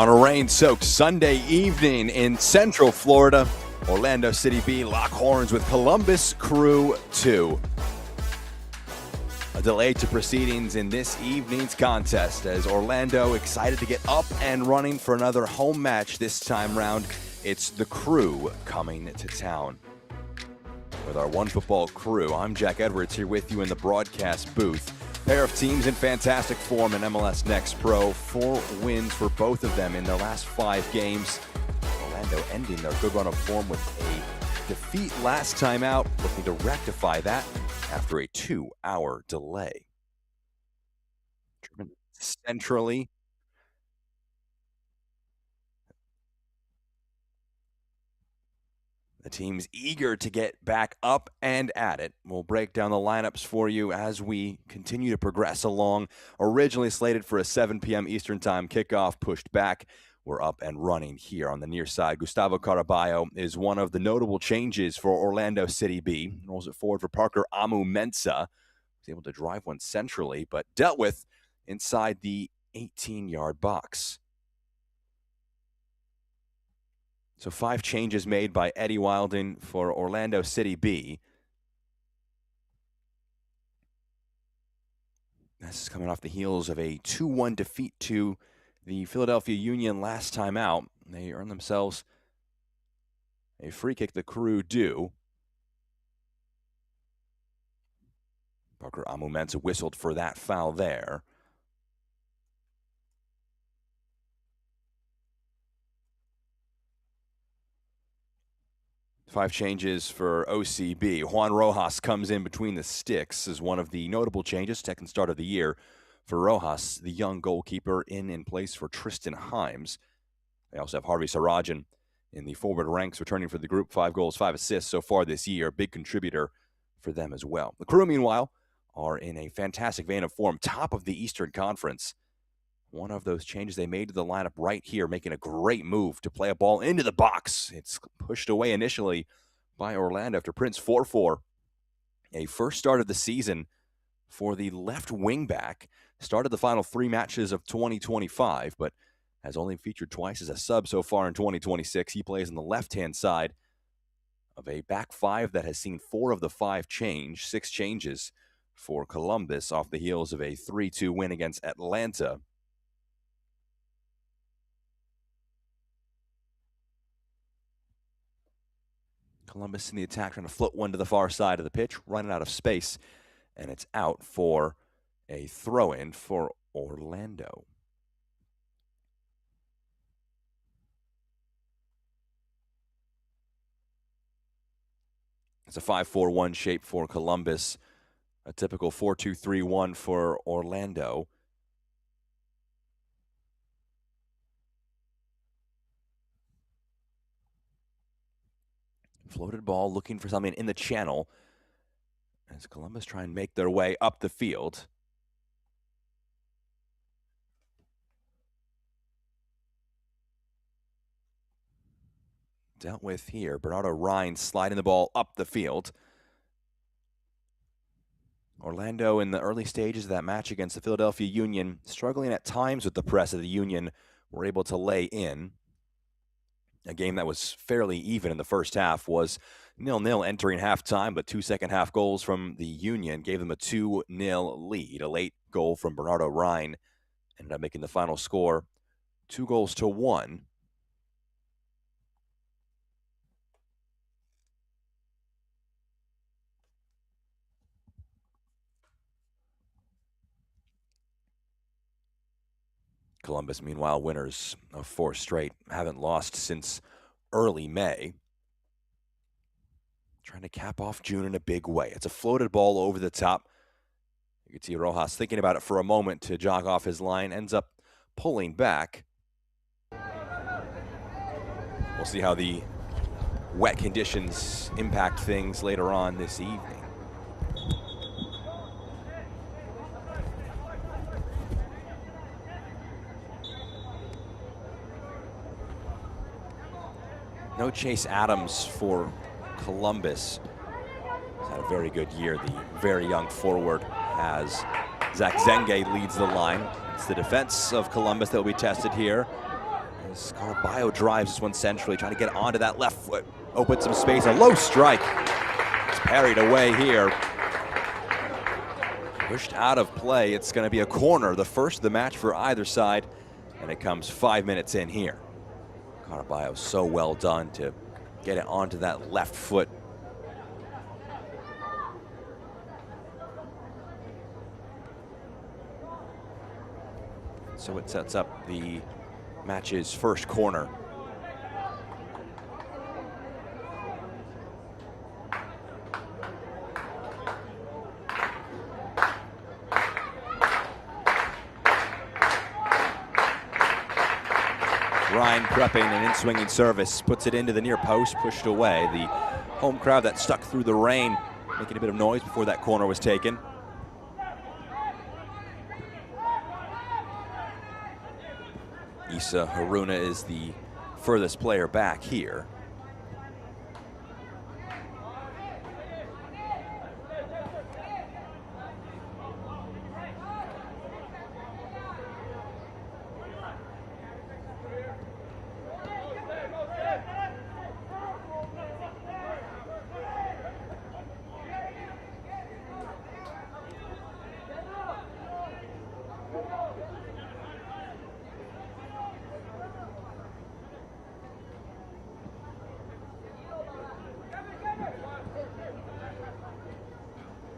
On a rain-soaked Sunday evening in Central Florida, Orlando City B lock horns with Columbus Crew 2. A delay to proceedings in this evening's contest as Orlando excited to get up and running for another home match this time round. It's the Crew coming to town. With our One Football Crew, I'm Jack Edwards here with you in the broadcast booth. Pair of teams in fantastic form in MLS Next Pro. 4 wins for both of them in their last 5 games. Orlando ending their good run of form with a defeat last time out, looking to rectify that after a 2-hour delay. Centrally, the team's eager to get back up and at it. We'll break down the lineups for you as we continue to progress along. Originally slated for a 7 p.m. Eastern Time kickoff, pushed back. We're up and running here on the near side. Gustavo Caraballo is one of the notable changes for Orlando City B. Rolls it forward for Parker Amu-Mensah. Was able to drive one centrally, but dealt with inside the 18-yard box. So 5 changes made by Eddie Wilding for Orlando City B. This is coming off the heels of a 2-1 defeat to the Philadelphia Union last time out. They earned themselves a free kick the Crew do. Parker Amu-Mensah whistled for that foul there. Five changes for OCB. Juan Rojas comes in between the sticks as one of the notable changes, second start of the year for Rojas, the young goalkeeper, in place for Tristan Himes. They also have Harvey Sarajan in the forward ranks, returning for the group. 5 goals, 5 assists so far this year. Big contributor for them as well. The Crew, meanwhile, are in a fantastic vein of form, top of the Eastern Conference. One of those changes they made to the lineup right here, making a great move to play a ball into the box. It's pushed away initially by Orlando after Prince 4-4. A first start of the season for the left wing back. Started the final 3 matches of 2025, but has only featured twice as a sub so far in 2026. He plays on the left-hand side of a back 5 that has seen 4 of the 5 change, 6 changes for Columbus off the heels of a 3-2 win against Atlanta. Columbus in the attack, trying to float one to the far side of the pitch, running out of space, and it's out for a throw-in for Orlando. It's a 5-4-1 shape for Columbus, a typical 4-2-3-1 for Orlando. Floated ball, looking for something in the channel as Columbus try and make their way up the field. Dealt with here. Bernardo Rhines sliding the ball up the field. Orlando in the early stages of that match against the Philadelphia Union, struggling at times with the press of the Union, were able to lay in. A game that was fairly even in the first half, was 0-0 entering halftime, but 2 second-half goals from the Union gave them a 2-0 lead. A late goal from Bernardo Rhine ended up making the final score 2-1. Columbus, meanwhile, winners of 4 straight, haven't lost since early May. Trying to cap off June in a big way. It's a floated ball over the top. You can see Rojas thinking about it for a moment to jog off his line, ends up pulling back. We'll see how the wet conditions impact things later on this evening. No Chase Adams for Columbus. He's had a very good year. The very young forward has Zach Zenge leads the line. It's the defense of Columbus that will be tested here As Caraballo drives this one centrally, trying to get onto that left foot. Open some space, a low strike. It's parried away here. Pushed out of play. It's going to be a corner, the first of the match for either side, and it comes 5 minutes in here. Caraballo so well done to get it onto that left foot. So it sets up the match's first corner. Ryan prepping an in-swinging service, puts it into the near post, pushed away. The home crowd that stuck through the rain, making a bit of noise before that corner was taken. Isa Haruna is the furthest player back here.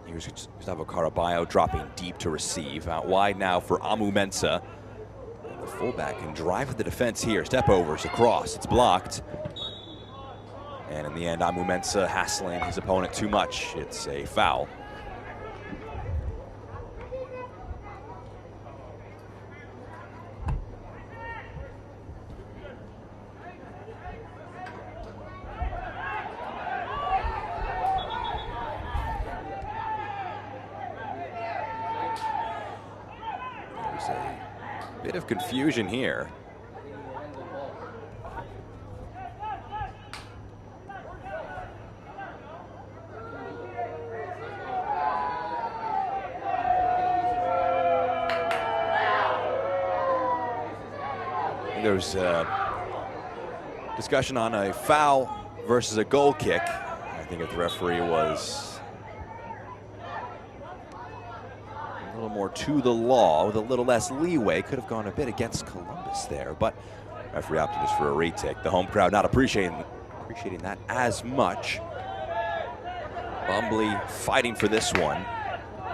Here's Gustavo Caraballo dropping deep to receive. Out wide now for Amu Mensah. And the fullback can drive at the defense here. Step overs across. It's blocked. And in the end, Amu Mensah hassling his opponent too much. It's a foul. A bit of confusion here. There's discussion on a foul versus a goal kick. I think if the referee was a little more to the law, with a little less leeway, could have gone a bit against Columbus there, but referee opted just for a retake. The home crowd not appreciating that as much. Bumbly fighting for this one.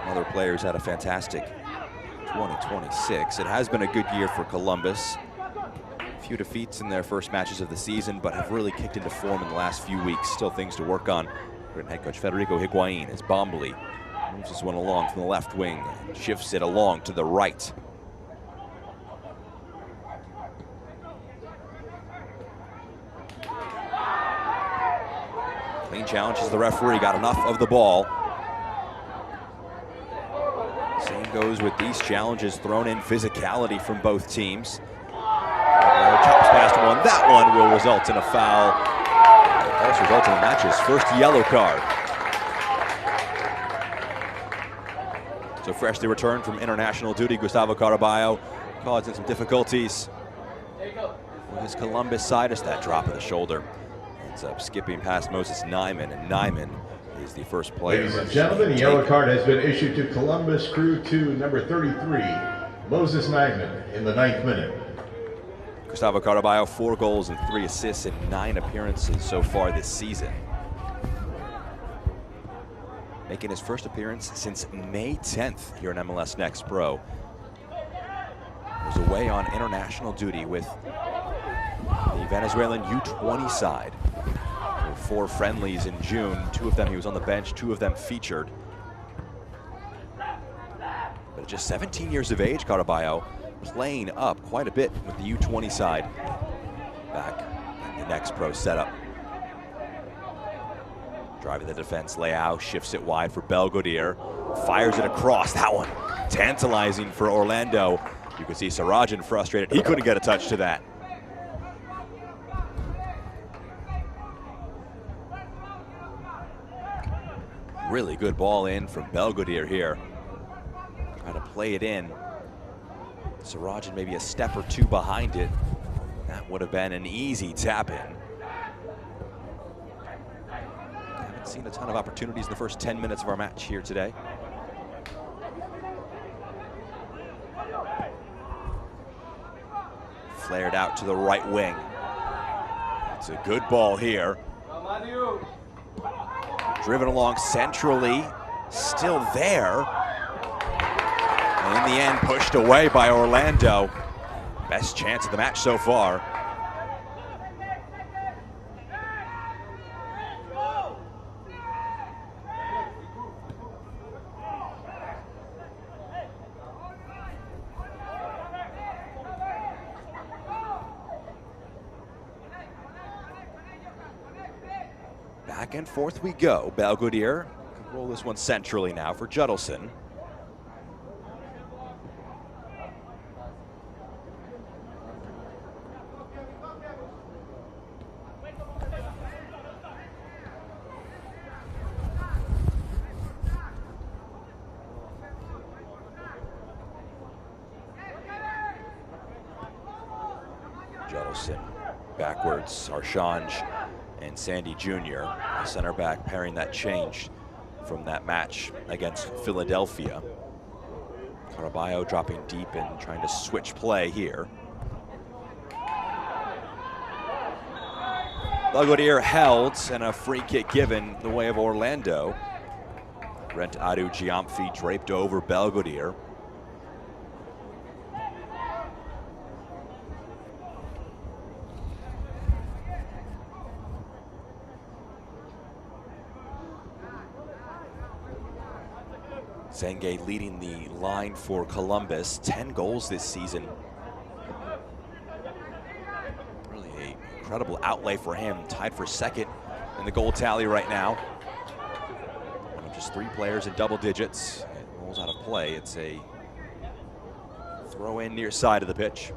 Other players had a fantastic 2026. It has been a good year for Columbus. A few defeats in their first matches of the season, but have really kicked into form in the last few weeks. Still things to work on. Head coach Federico Higuain as Bumbly moves this one along from the left wing and shifts it along to the right. Clean challenge as the referee got enough of the ball. Same goes with these challenges, thrown in physicality from both teams. Chops past one. That one will result in a foul. Also result in the match's first yellow card. So freshly returned from international duty, Gustavo Caraballo causing some difficulties for his Columbus side as that drop of the shoulder ends up skipping past Moses Nyman, and Nyman is the first player. Ladies and gentlemen, the yellow card has been issued to Columbus Crew 2, number 33, Moses Nyman, in the 9th minute. Gustavo Caraballo, 4 goals and 3 assists in 9 appearances so far this season. Making his first appearance since May 10th here in MLS Next Pro. He was away on international duty with the Venezuelan U20 side. There were 4 friendlies in June. 2 of them he was on the bench, 2 of them featured. But at just 17 years of age, Caraballo playing up quite a bit with the U20 side back in the Next Pro setup. Driving the defense, Leao shifts it wide for Belgodier, fires it across. That one tantalizing for Orlando. You can see Sarajan frustrated. He couldn't get a touch to that. Really good ball in from Belgodier here. Trying to play it in. Sarajan maybe a step or 2 behind it. That would have been an easy tap in. Haven't seen a ton of opportunities in the first 10 minutes of our match here today. Flared out to the right wing. It's a good ball here. Driven along centrally, still there. And in the end, pushed away by Orlando. Best chance of the match so far. Back and forth we go. Belgodier can roll this one centrally now for Judelson. Judelson backwards, Archange and Sandy Jr., the center back, pairing that change from that match against Philadelphia. Caraballo dropping deep and trying to switch play here. Belgodier held and a free kick given the way of Orlando. Brent Adu Giampfi draped over Belgodier. Zenge leading the line for Columbus, 10 goals this season. Really an incredible outlay for him, tied for second in the goal tally right now. One of just 3 players in double digits. It rolls out of play. It's a throw in near side of the pitch.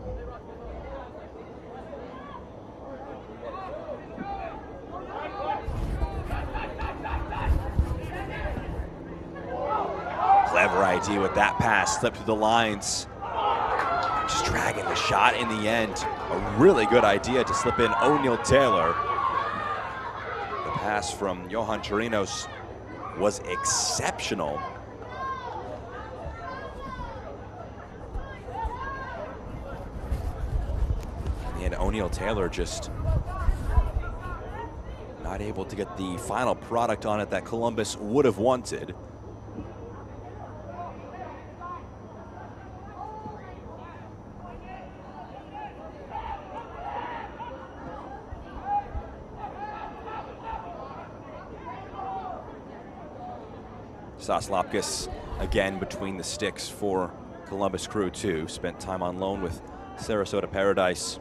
Clever idea with that pass, slipped through the lines. Just dragging the shot in the end. A really good idea to slip in O'Neal Taylor. The pass from Johan Chirinos was exceptional. And O'Neal Taylor just not able to get the final product on it that Columbus would have wanted. Saslapkis again between the sticks for Columbus Crew 2. Spent time on loan with Sarasota Paradise.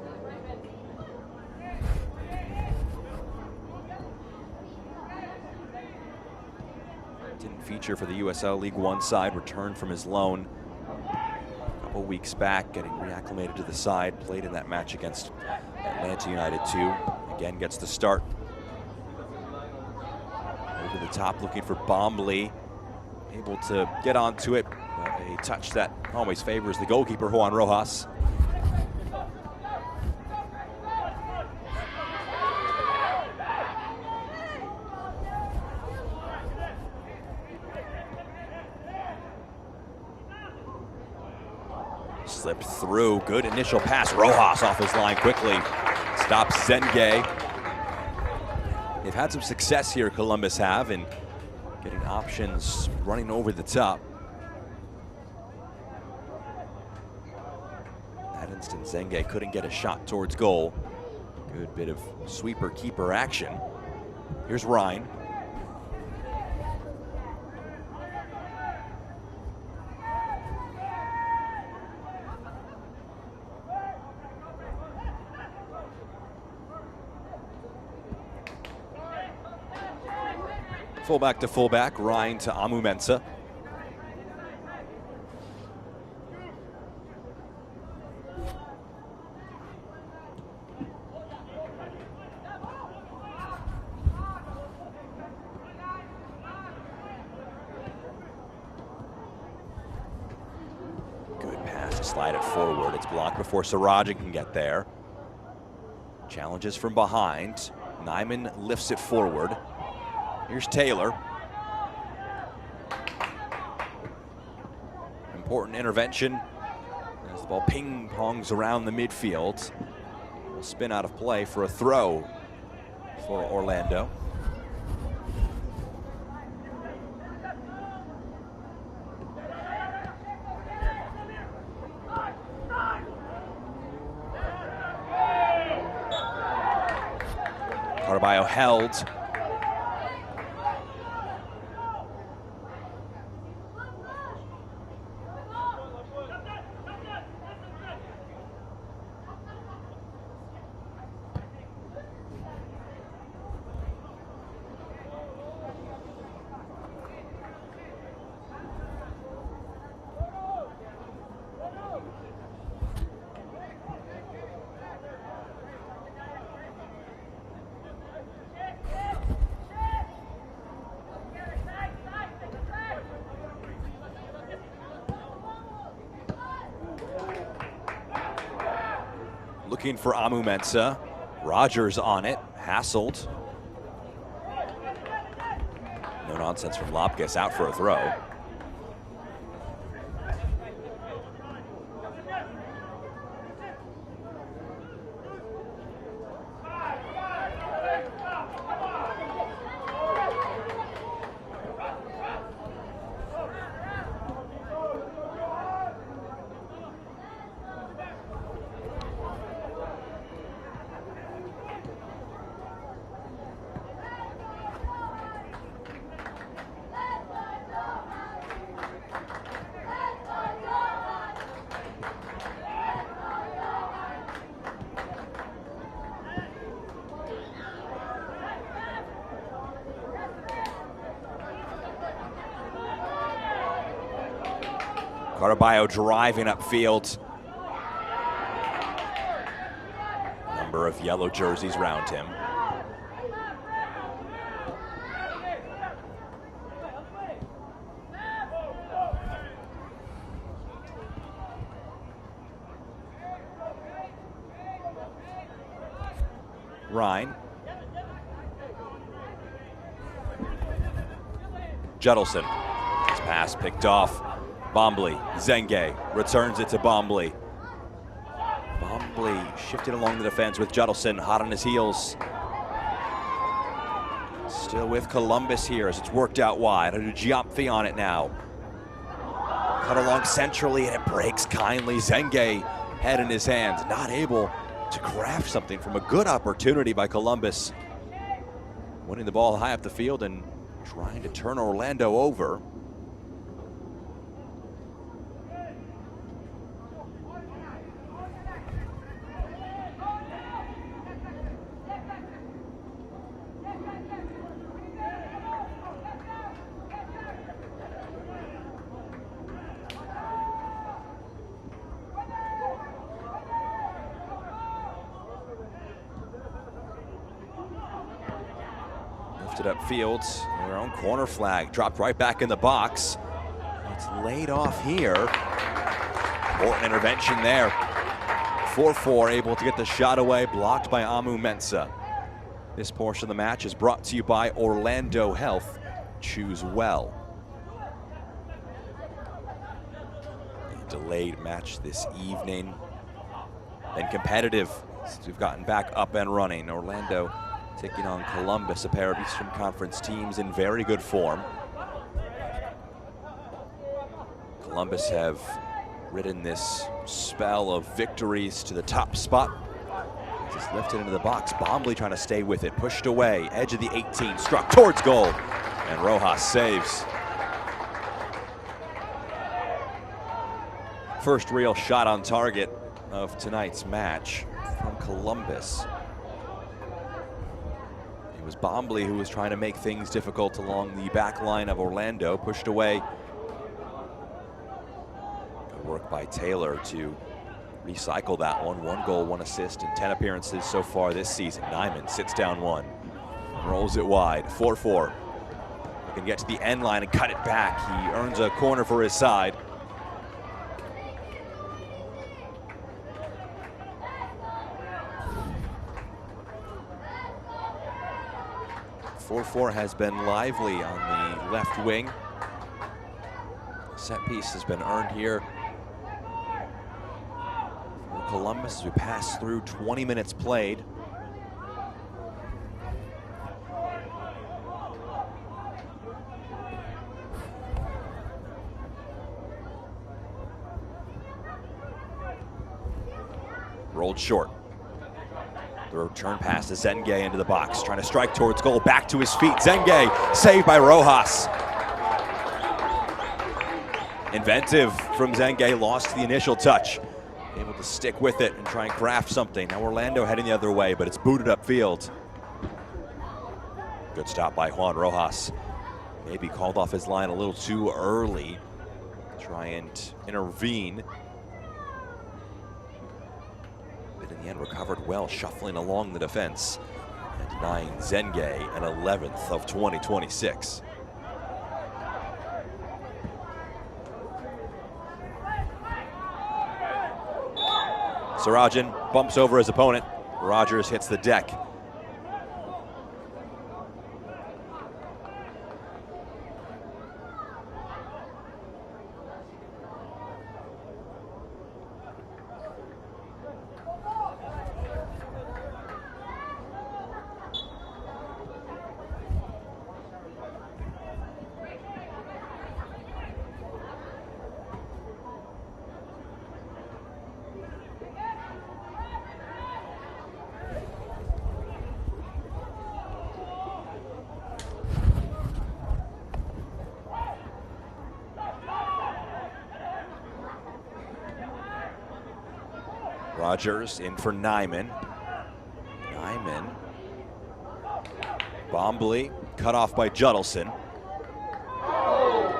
Didn't feature for the USL League One side, returned from his loan a couple weeks back, getting reacclimated to the side. Played in that match against Atlanta United 2. Again gets the start. Over the top looking for Bombley. Able to get onto it, but a touch that always favors the goalkeeper, Juan Rojas. Slipped through, good initial pass. Rojas off his line quickly, stops Zenge. They've had some success here, Columbus have, and getting options running over the top. In that instance, Zenge couldn't get a shot towards goal. Good bit of sweeper-keeper action. Here's Ryan. Fullback to fullback, Ryan to Amu Mensah. Good pass to slide it forward. It's blocked before Sarajan can get there. Challenges from behind. Nyman lifts it forward. Here's Taylor. Important intervention as the ball ping-pongs around the midfield. Will spin out of play for a throw for Orlando. Carabio held. Looking for Amu Mensah. Rogers on it, hassled. No nonsense from Lopkis, out for a throw. Carabio driving upfield. Number of yellow jerseys round him. Ryan. Judelson. His pass picked off. Bombley, Zenge returns it to Bombley. Bombley shifted along the defense with Judelson hot on his heels. Still with Columbus here as it's worked out wide. Giampfi on it now. Cut along centrally and it breaks kindly. Zenge head in his hands, not able to craft something from a good opportunity by Columbus. Winning the ball high up the field and trying to turn Orlando over. Lifted upfield, their own corner flag dropped right back in the box. It's laid off here. Important intervention there. 4-4 able to get the shot away, blocked by Amu Mensah. This portion of the match is brought to you by Orlando Health. Choose well. A delayed match this evening. And competitive since we've gotten back up and running. Orlando taking on Columbus, a pair of Eastern Conference teams in very good form. Columbus have ridden this spell of victories to the top spot. Just lifted into the box. Bombley trying to stay with it, pushed away, edge of the 18, struck towards goal, and Rojas saves. First real shot on target of tonight's match from Columbus. It was Bombley who was trying to make things difficult along the back line of Orlando, pushed away. Good work by Taylor to recycle that one. 1 goal, 1 assist, and 10 appearances so far this season. Nyman sits down 1, rolls it wide, 4-4. He can get to the end line and cut it back. He earns a corner for his side. 4-4 has been lively on the left wing. Set piece has been earned here for Columbus as we pass through 20 minutes played. Rolled short. The return pass to Zengay into the box, trying to strike towards goal, back to his feet. Zengay, saved by Rojas. Inventive from Zengay, lost the initial touch. Able to stick with it and try and craft something. Now Orlando heading the other way, but it's booted upfield. Good stop by Juan Rojas. Maybe called off his line a little too early. Try and intervene. But in the end, recovered well, shuffling along the defense and denying Zengay an 11th of 2026. Sarajan bumps over his opponent. Rogers hits the deck. Rogers in for Nyman. Nyman. Bombley cut off by Judelson.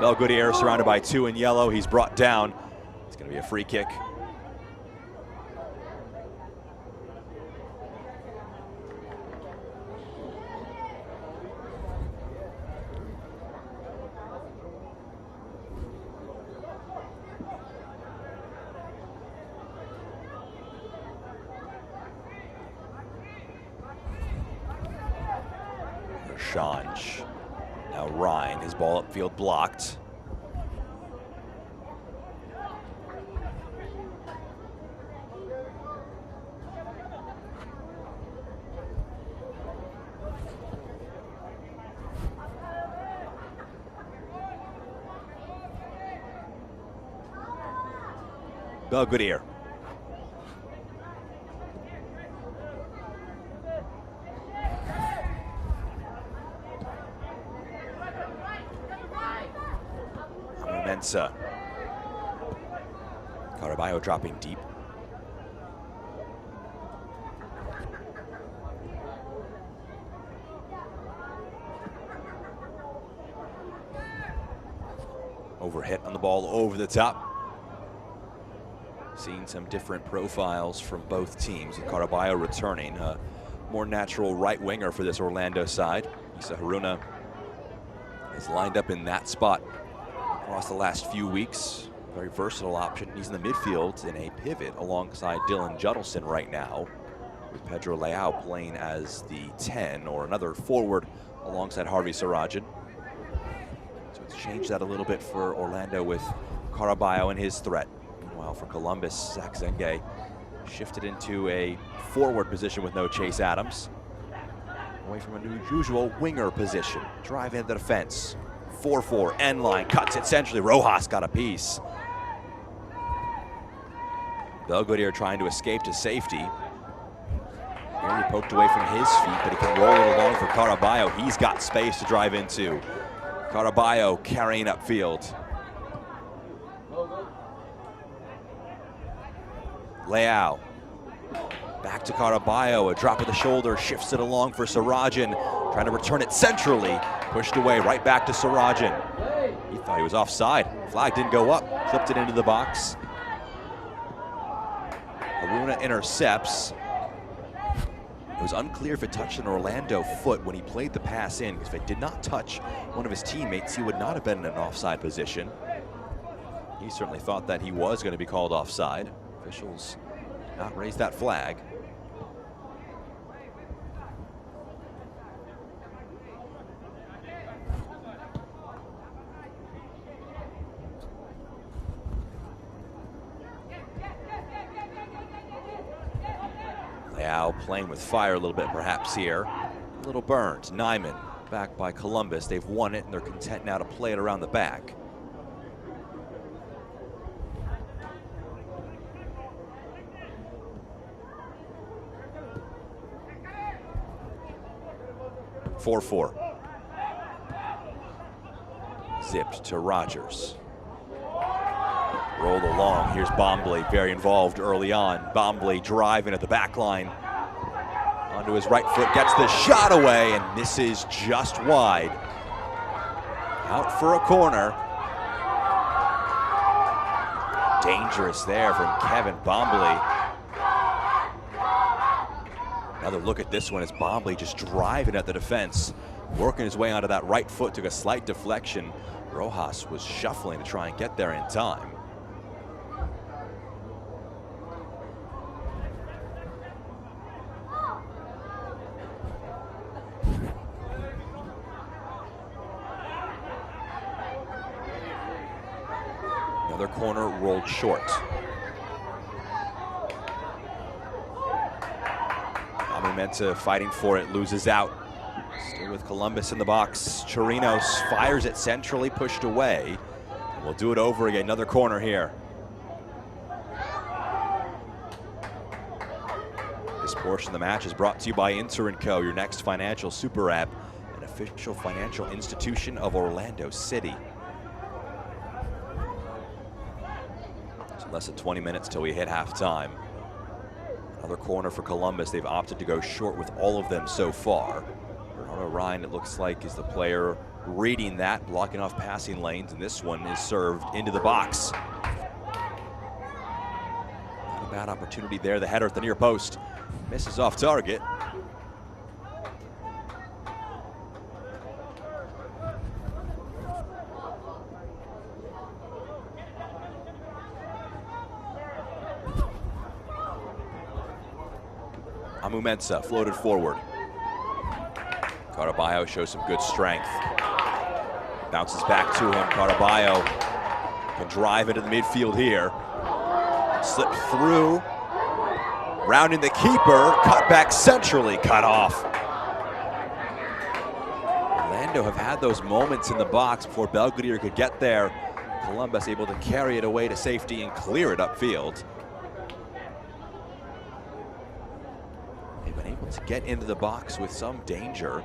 Belgoodier surrounded by two in yellow. He's brought down. It's going to be a free kick. Shanj. Now Ryan, his ball upfield blocked. Belgoodier. Mensa. Caraballo dropping deep. Overhit on the ball over the top. Seeing some different profiles from both teams, with Caraballo returning, a more natural right winger for this Orlando side. Isa Haruna is lined up in that spot across the last few weeks. Very versatile option. He's in the midfield in a pivot alongside Dylan Judelson right now, with Pedro Leao playing as the 10 or another forward alongside Harvey Sarajan. So it's changed that a little bit for Orlando with Caraballo and his threat. Meanwhile for Columbus, Zach Zengay shifted into a forward position with no Chase Adams. Away from a usual winger position. Drive into the defense. 4-4, end line, cuts it centrally. Rojas got a piece. Belgoodier trying to escape to safety. Nearly poked away from his feet, but he can roll it along for Caraballo. He's got space to drive into. Caraballo carrying upfield. Leao. Back to Caraballo, a drop of the shoulder, shifts it along for Sarajan, trying to return it centrally, pushed away, right back to Sarajan. He thought he was offside, flag didn't go up, clipped it into the box. Haruna intercepts. It was unclear if it touched an Orlando foot when he played the pass in, because if it did not touch one of his teammates, he would not have been in an offside position. He certainly thought that he was going to be called offside. Officials did not raise that flag. foul, playing with fire a little bit perhaps here. A little burned. Nyman back by Columbus. They've won it and they're content now to play it around the back. (4-4). Zipped to Rogers. Rolled along. Here's Bombley, very involved early on. Bombley driving at the back line. Onto his right foot, gets the shot away and misses just wide. Out for a corner. Dangerous there from Kevin Bombley. Another look at this one as Bombley just driving at the defense. Working his way onto that right foot, took a slight deflection. Rojas was shuffling to try and get there in time. Another corner rolled short. Mensah fighting for it, loses out. Still with Columbus in the box. Chirinos fires it centrally, pushed away. We'll do it over again, another corner here. This portion of the match is brought to you by Inter & Co., your next financial super app, an official financial institution of Orlando City. So less than 20 minutes till we hit halftime. Another corner for Columbus. They've opted to go short with all of them so far. Bernardo Ryan, it looks like, is the player reading that, blocking off passing lanes, and this one is served into the box. Not a bad opportunity there. The header at the near post misses off target. Mensah floated forward. Caraballo shows some good strength. Bounces back to him. Caraballo can drive into the midfield here. Slip through. Rounding the keeper. Cut back centrally. Cut off. Orlando have had those moments in the box before Belgrade could get there. Columbus able to carry it away to safety and clear it upfield. To get into the box with some danger.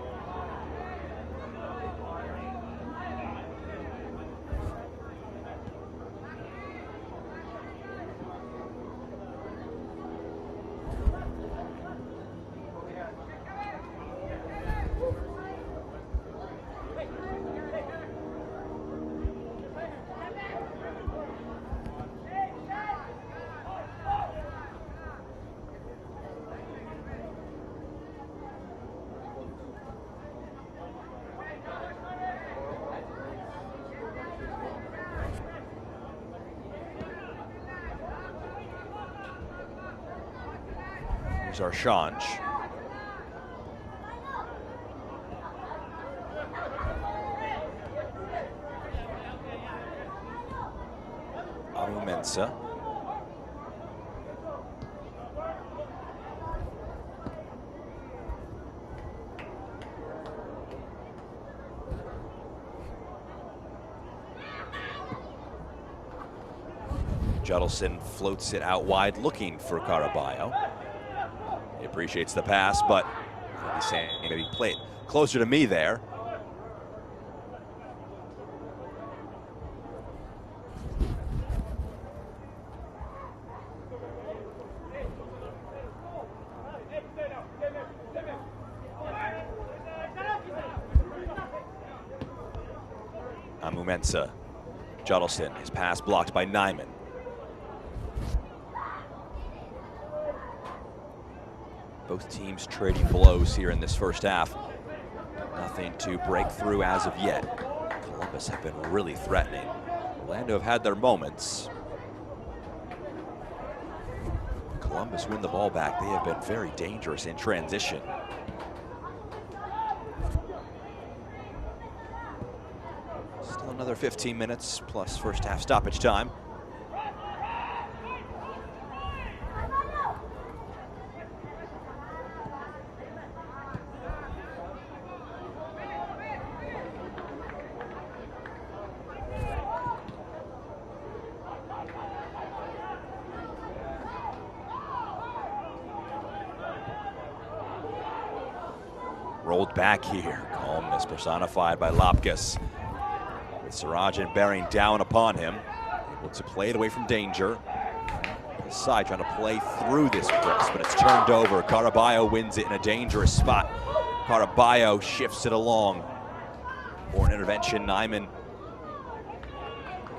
Archange. Mensah. Judelson floats it out wide, looking for Caraballo. He appreciates the pass, but he's saying maybe play it closer to me there. Mensah. Judelson, his pass blocked by Nyman. Both teams trading blows here in this first half. Nothing to break through as of yet. Columbus have been really threatening. Orlando have had their moments. Columbus win the ball back. They have been very dangerous in transition. Still another 15 minutes plus first half stoppage time. rolled back here. Calmness personified by Lapkus. With Sarajan bearing down upon him. Able to play it away from danger. His side trying to play through this press, but it's turned over. Caraballo wins it in a dangerous spot. Caraballo shifts it along for an intervention. Nyman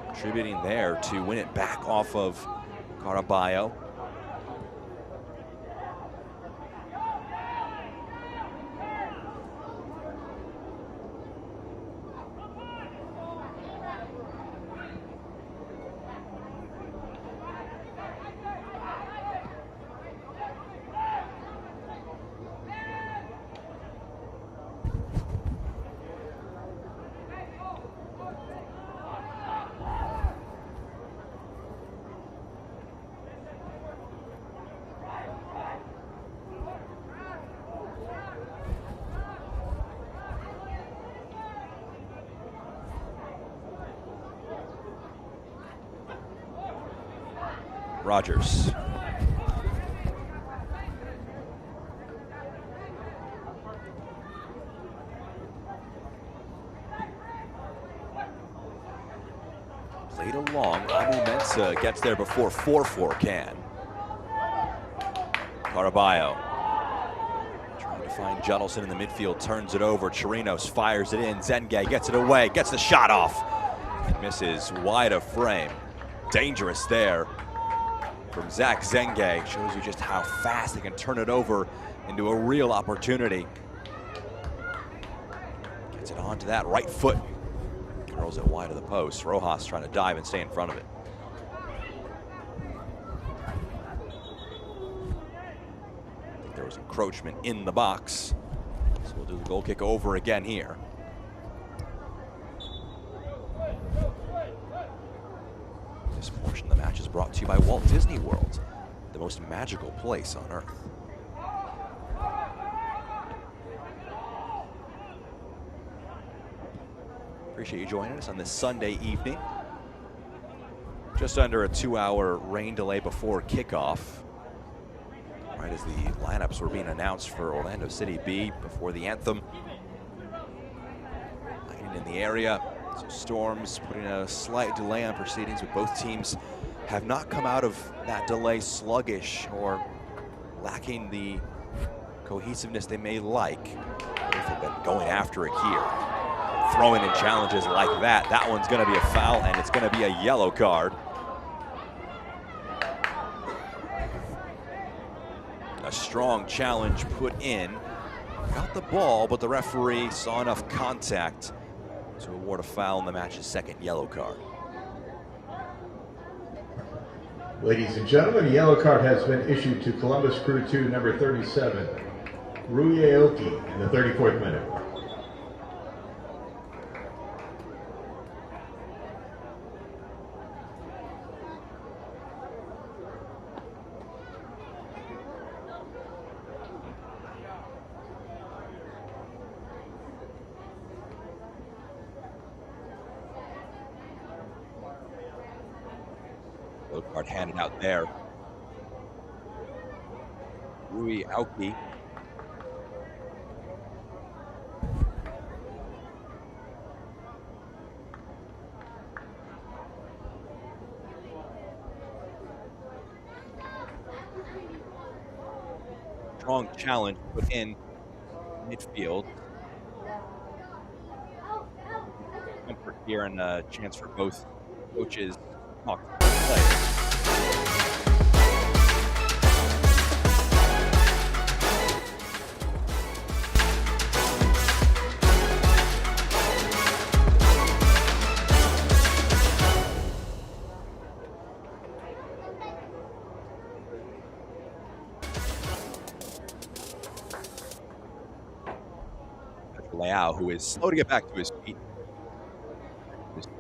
contributing there to win it back off of Caraballo. Rogers. Played along. Abu Mensa gets there before 4-4 can. Caraballo trying to find Judelson in the midfield, turns it over. Chirinos fires it in. Zengay gets it away, gets the shot off. And misses wide of frame. Dangerous there from Zach Zengay. Shows you just how fast they can turn it over into a real opportunity. Gets it onto that right foot. Curls it wide of the post. Rojas trying to dive and stay in front of it. I think there was encroachment in the box. So we'll do the goal kick over again here. This portion of the match is brought to you by Walt Disney World, the most magical place on earth. Appreciate you joining us on this Sunday evening. Just under a 2-hour rain delay before kickoff. Right as the lineups were being announced for Orlando City B before the anthem. Lightning in the area. So Storms putting a slight delay on proceedings, but both teams have not come out of that delay sluggish or lacking the cohesiveness they may like. Both have been going after it here. Throwing in challenges like that. That one's going to be a foul, and it's going to be a yellow card. A strong challenge put in. Got the ball, but the referee saw enough contact to award a foul in the match's second yellow card. Ladies and gentlemen, a yellow card has been issued to Columbus Crew 2, number 37, Rui Aoki, in the 34th minute. Yellow card handed out there. Rui Aoki. Strong challenge put in midfield. Comfort here and a chance for both coaches to talk to the players. Leao, who is slow to get back to his feet.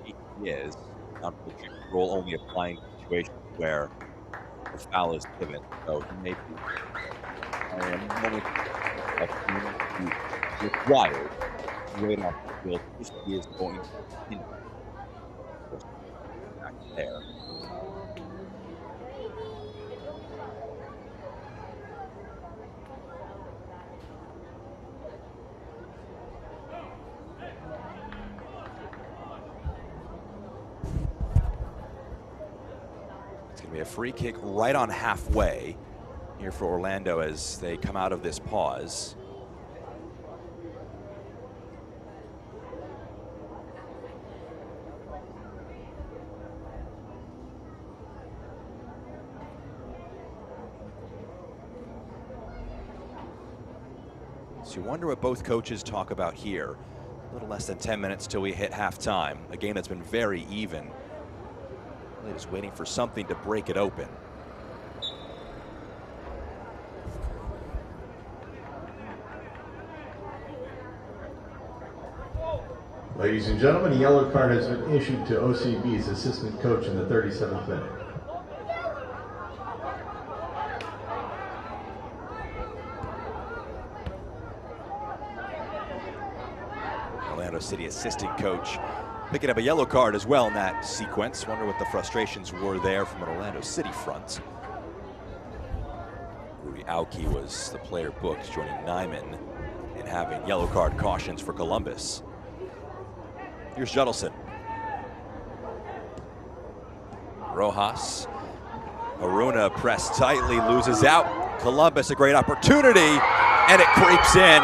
He is. Not for the role, only applying situations where the foul is given. So he may be required right off the field if he is going to continue. Back there. A free kick right on halfway here for Orlando as they come out of this pause. So you wonder what both coaches talk about here. A little less than 10 minutes till we hit halftime. A game that's been very even. Really just waiting for something to break it open. Ladies and gentlemen, a yellow card has been issued to OCB's assistant coach in the 37th minute. Orlando City assistant coach picking up a yellow card as well in that sequence. Wonder what the frustrations were there from an Orlando City front. Rui Auki was the player booked, joining Nyman in having yellow card cautions for Columbus. Here's Judelson. Rojas. Haruna pressed tightly, loses out. Columbus, a great opportunity, and it creeps in.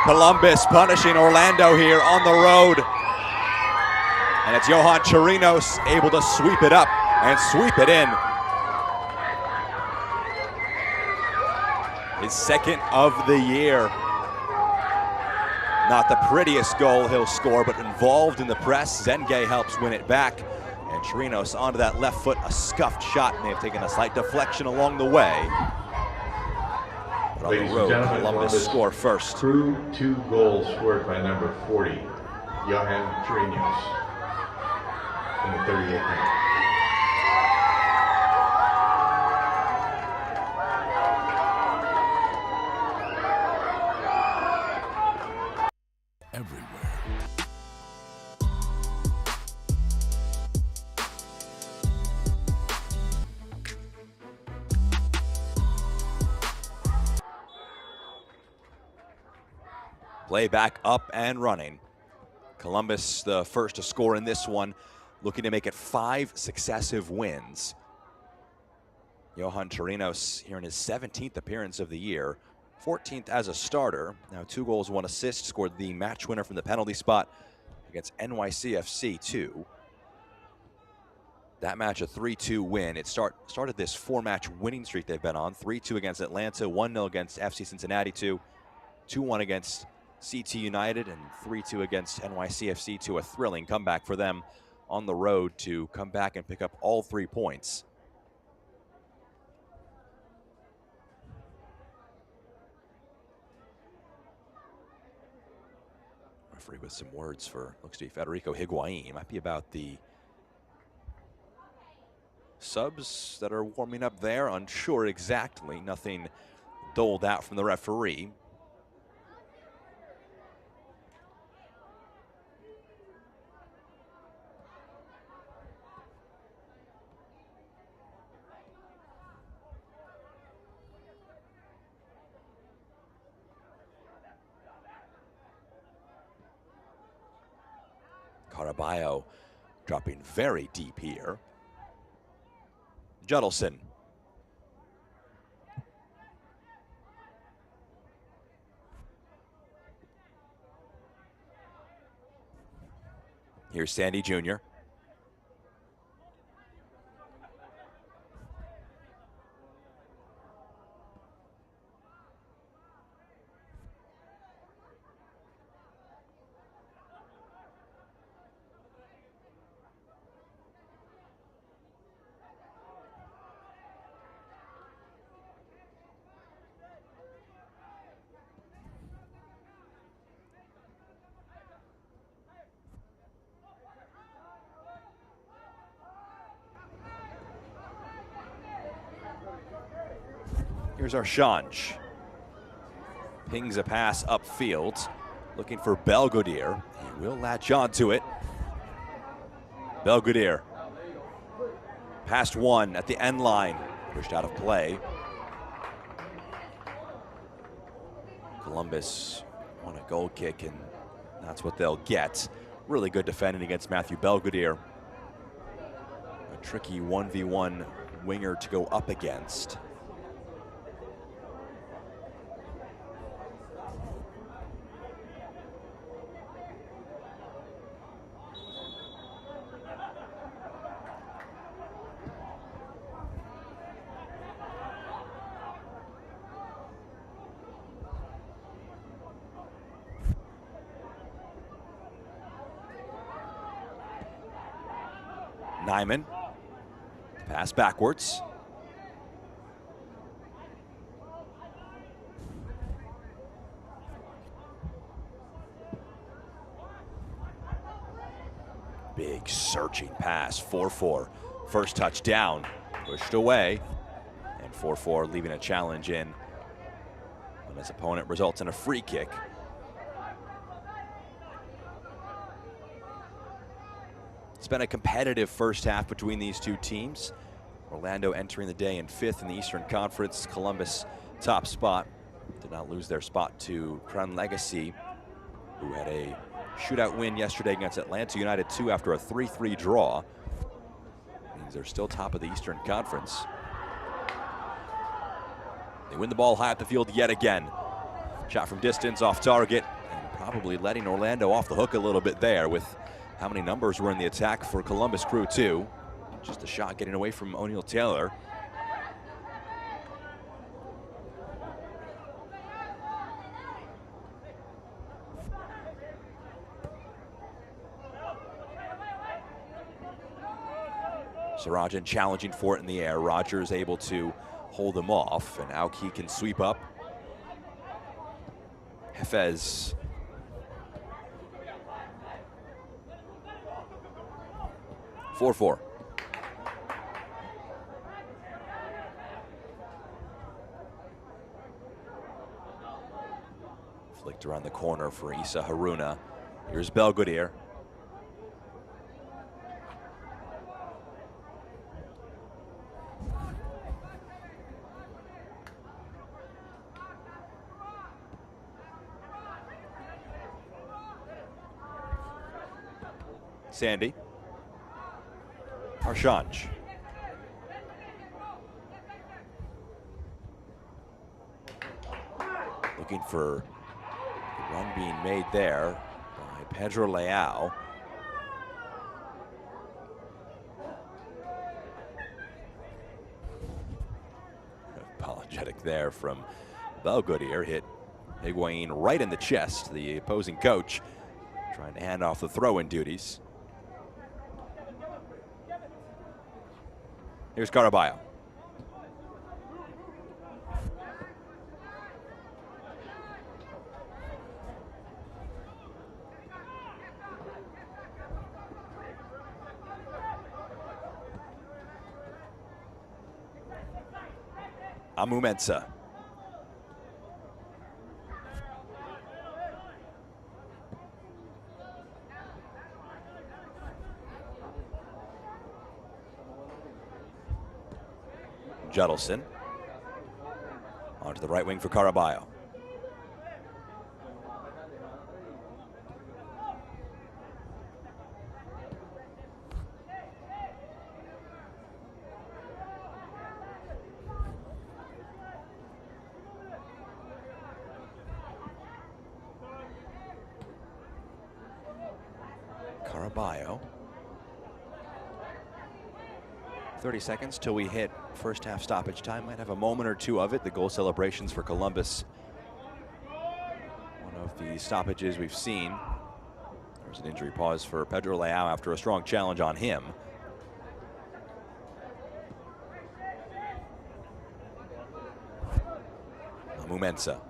Columbus punishing Orlando here on the road. And it's Johan Chirinos able to sweep it up and sweep it in. His second of the year. Not the prettiest goal he'll score, but involved in the press. Zengay helps win it back. And Chirinos onto that left foot, a scuffed shot. May have taken a slight deflection along the way. But on the road, Columbus score first. Through 2 goals scored by number 40, Johan Chirinos, in the 38th minute. Everywhere. Play back up and running. Columbus, the first to score in this one, looking to make it 5 successive wins. Johan Chirinos here in his 17th appearance of the year, 14th as a starter. Now 2 goals, 1 assist, scored the match winner from the penalty spot against NYCFC 2. That match a 3-2 win. It started this 4-match winning streak they've been on. 3-2 against Atlanta, 1-0 against FC Cincinnati 2, 2-1 against CT United, and 3-2 against NYCFC 2. A thrilling comeback for them on the road to come back and pick up all 3 points. Referee with some words for, looks to be Federico Higuain. Might be about the subs that are warming up there. Unsure exactly. Nothing doled out from the referee. Caraballo dropping very deep here. Judelson. Here's Sandy Jr. Here's Archange. Pings a pass upfield, looking for Belgodier. He will latch on to it. Belgodier. Past 1 at the end line, pushed out of play. Columbus won a goal kick, and that's what they'll get. Really good defending against Matthew Belgodier. A tricky 1v1 winger to go up against. Nyman, pass backwards. Big searching pass, 4-4. First touchdown, pushed away, and 4-4 leaving a challenge in when his opponent results in a free kick. It's been a competitive first half between these two teams. Orlando entering the day in 5th in the Eastern Conference. Columbus top spot. Did not lose their spot to Crown Legacy, who had a shootout win yesterday against Atlanta United 2 after a 3-3 draw. Means they're still top of the Eastern Conference. They win the ball high up the field yet again. Shot from distance, off target, and probably letting Orlando off the hook a little bit there with how many numbers were in the attack for Columbus Crew 2. Just a shot getting away from O'Neal Taylor. Sarajan challenging for it in the air. Rogers able to hold him off, and Auki can sweep up. Hafez. (4-4). Flicked around the corner for Issa Haruna. Here's Belgoodir. Sandy. Arshanj. Looking for the run being made there by Pedro Leao. Apologetic there from Belgoodir. Hit Higuain right in the chest, the opposing coach, trying to hand off the throw-in duties. Here's Caraballo. Amumensa. Judelson. Onto the right wing for Caraballo. Caraballo. 30 seconds till we hit first half stoppage time. Might have a moment or two of it. The goal celebrations for Columbus. One of the stoppages we've seen. There was an injury pause for Pedro Leao after a strong challenge on him. Amumensa.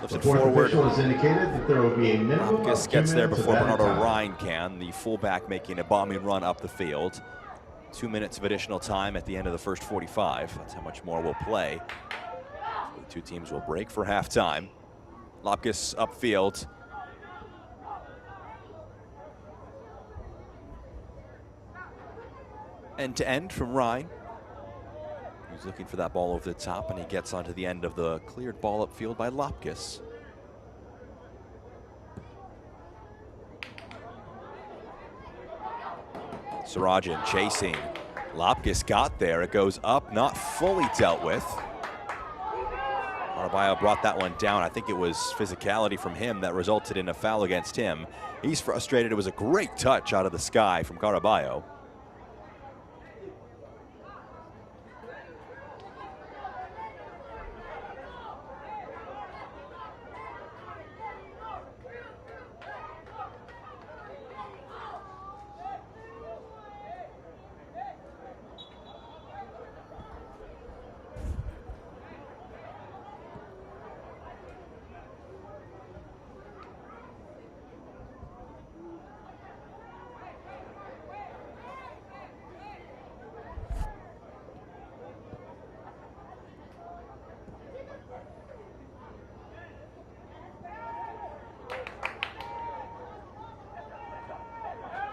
Lifts it forward. Has indicated that there will be a minimum Lopkis gets there before Bernardo Ryan can. The fullback making a bombing run up the field. 2 minutes of additional time at the end of the first 45. That's how much more we'll play. The two teams will break for halftime. Lopkis upfield. End to end from Ryan. He's looking for that ball over the top, and he gets onto the end of the cleared ball upfield by Lopkis. Sarajan chasing. Lopkis got there. It goes up, not fully dealt with. Caraballo brought that one down. I think it was physicality from him that resulted in a foul against him. He's frustrated. It was a great touch out of the sky from Caraballo.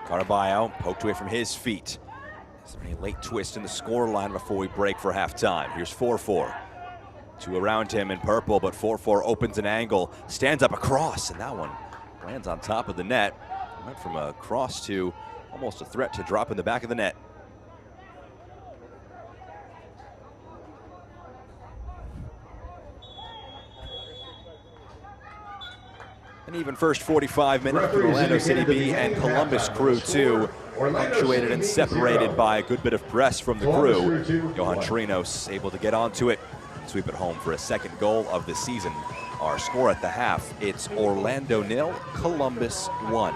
Caraballo poked away from his feet. Is there any late twist in the scoreline before we break for halftime? Here's 4-4. Two around him in purple, but 4-4 opens an angle, stands up across, and that one lands on top of the net. Went from a cross to almost a threat to drop in the back of the net. An even first 45 minutes for Orlando City B and Columbus Crew 2, punctuated and separated by a good bit of press from the Crew. Johan Chirinos able to get onto it, sweep it home for a second goal of the season. Our score at the half, it's Orlando 0, Columbus 1.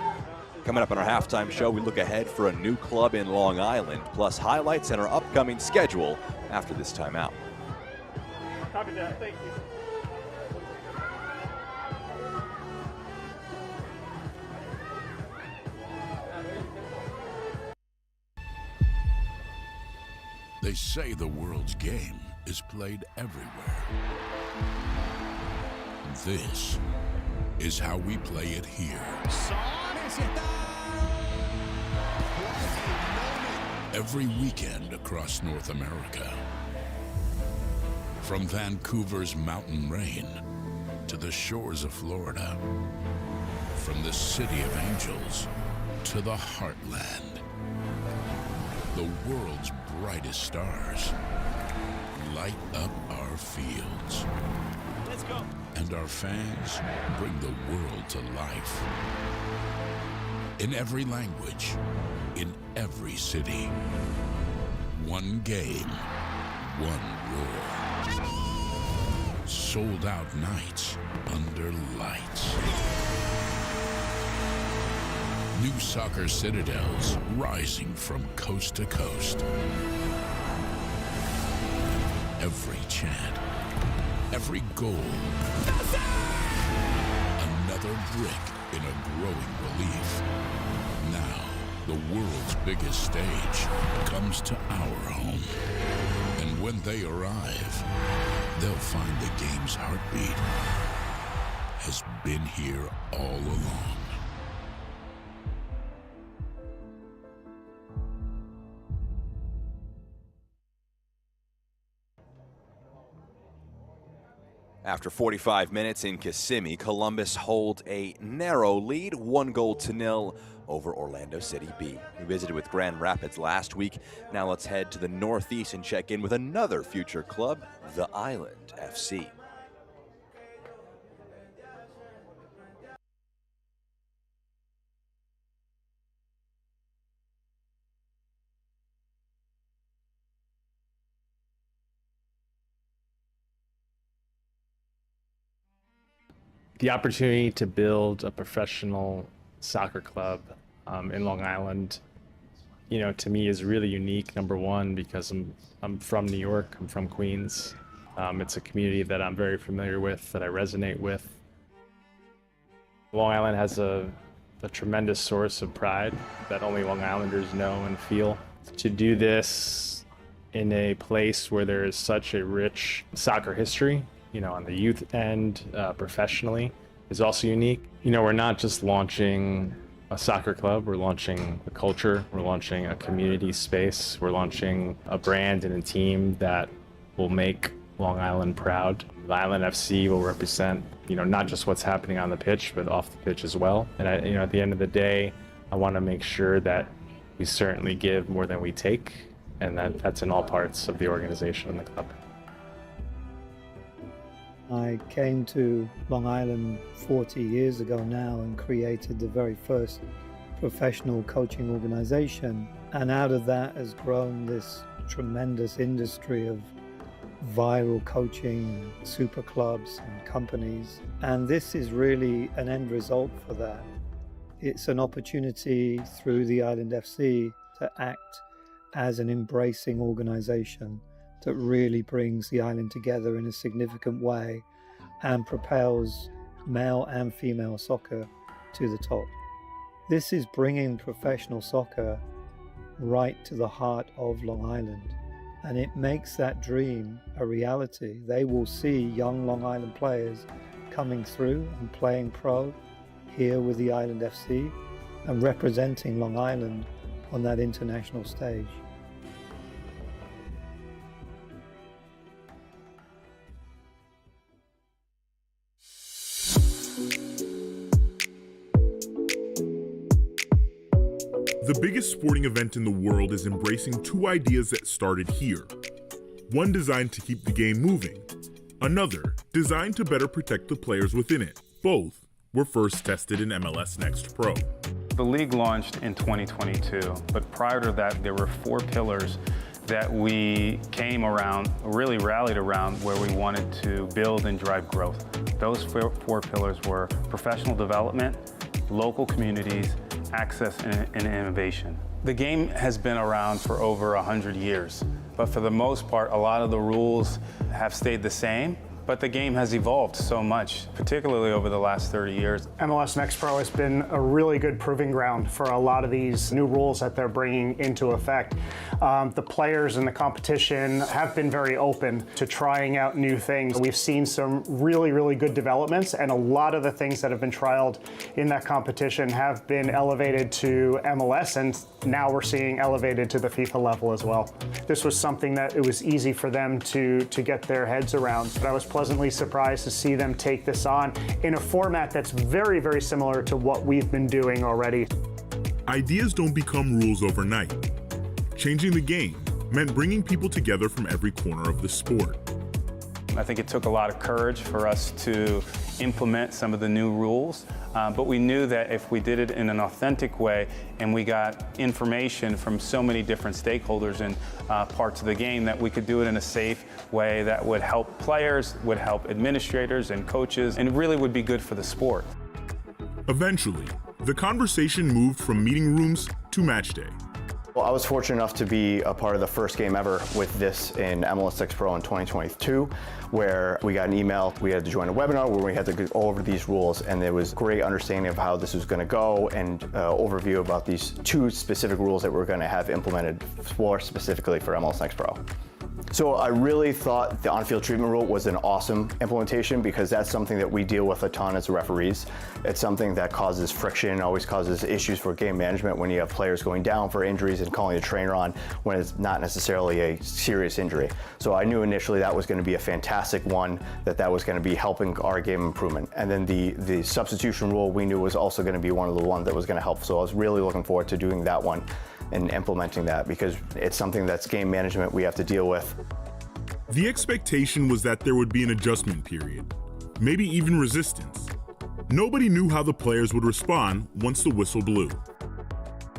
Coming up on our halftime show, we look ahead for a new club in Long Island, plus highlights and our upcoming schedule after this timeout. Copy that, thank you. They say the world's game is played everywhere. This is how we play it here. Every weekend across North America. From Vancouver's mountain rain to the shores of Florida. From the City of Angels to the Heartland. The world's brightest stars light up our fields. Let's go. And our fans bring the world to life. In every language, in every city. One game, one roar. Sold out nights under lights. New soccer citadels rising from coast to coast. Every chant, every goal, another brick in a growing relief. Now, the world's biggest stage comes to our home. And when they arrive, they'll find the game's heartbeat has been here all along. After 45 minutes in Kissimmee, Columbus hold a narrow lead, 1-0 over Orlando City B. We visited with Grand Rapids last week. Now let's head to the Northeast and check in with another future club, the Island FC. The opportunity to build a professional soccer club in Long Island, you know, to me is really unique. Number one, because I'm from New York, I'm from Queens. It's a community that I'm very familiar with, that I resonate with. Long Island has a tremendous source of pride that only Long Islanders know and feel. To do this in a place where there is such a rich soccer history, you know, on the youth end, professionally, is also unique. You know, we're not just launching a soccer club, we're launching a culture, we're launching a community space, we're launching a brand and a team that will make Long Island proud. Island FC will represent, not just what's happening on the pitch, but off the pitch as well. And at the end of the day, I want to make sure that we certainly give more than we take, and that's in all parts of the organization and the club. I came to Long Island 40 years ago now and created the very first professional coaching organization. And out of that has grown this tremendous industry of viral coaching, super clubs and companies. And this is really an end result for that. It's an opportunity through the Island FC to act as an embracing organization that really brings the island together in a significant way and propels male and female soccer to the top. This is bringing professional soccer right to the heart of Long Island, and it makes that dream a reality. They will see young Long Island players coming through and playing pro here with the Island FC and representing Long Island on that international stage. The biggest sporting event in the world is embracing two ideas that started here. One designed to keep the game moving, another designed to better protect the players within it. Both were first tested in MLS Next Pro. The league launched in 2022, but prior to that, there were 4 pillars that we came around, really rallied around, where we wanted to build and drive growth. Those 4 pillars were professional development, local communities, access, and innovation. The game has been around for over 100 years, but for the most part, a lot of the rules have stayed the same. But the game has evolved so much, particularly over the last 30 years. MLS Next Pro has been a really good proving ground for a lot of these new rules that they're bringing into effect. The players and the competition have been very open to trying out new things. We've seen some really, really good developments, and a lot of the things that have been trialed in that competition have been elevated to MLS, and now we're seeing elevated to the FIFA level as well. This was something that it was easy for them to get their heads around. But I was pleasantly surprised to see them take this on in a format that's very, very similar to what we've been doing already. Ideas don't become rules overnight. Changing the game meant bringing people together from every corner of the sport. I think it took a lot of courage for us to implement some of the new rules, but we knew that if we did it in an authentic way and we got information from so many different stakeholders in parts of the game, that we could do it in a safe way that would help players, would help administrators and coaches, and really would be good for the sport. Eventually, the conversation moved from meeting rooms to match day. Well, I was fortunate enough to be a part of the first game ever with this in MLS Next Pro in 2022, where we got an email. We had to join a webinar where we had to go over these rules, and there was great understanding of how this was going to go and overview about these 2 specific rules that we're going to have implemented specifically for MLS Next Pro. So I really thought the on-field treatment rule was an awesome implementation, because that's something that we deal with a ton as referees. It's something that causes friction, always causes issues for game management when you have players going down for injuries and calling a trainer on when it's not necessarily a serious injury. So I knew initially that was going to be a fantastic one, that was going to be helping our game improvement. And then the substitution rule we knew was also going to be one of the ones that was going to help. So I was really looking forward to doing that one and implementing that, because it's something that's game management we have to deal with. The expectation was that there would be an adjustment period, maybe even resistance. Nobody knew how the players would respond once the whistle blew.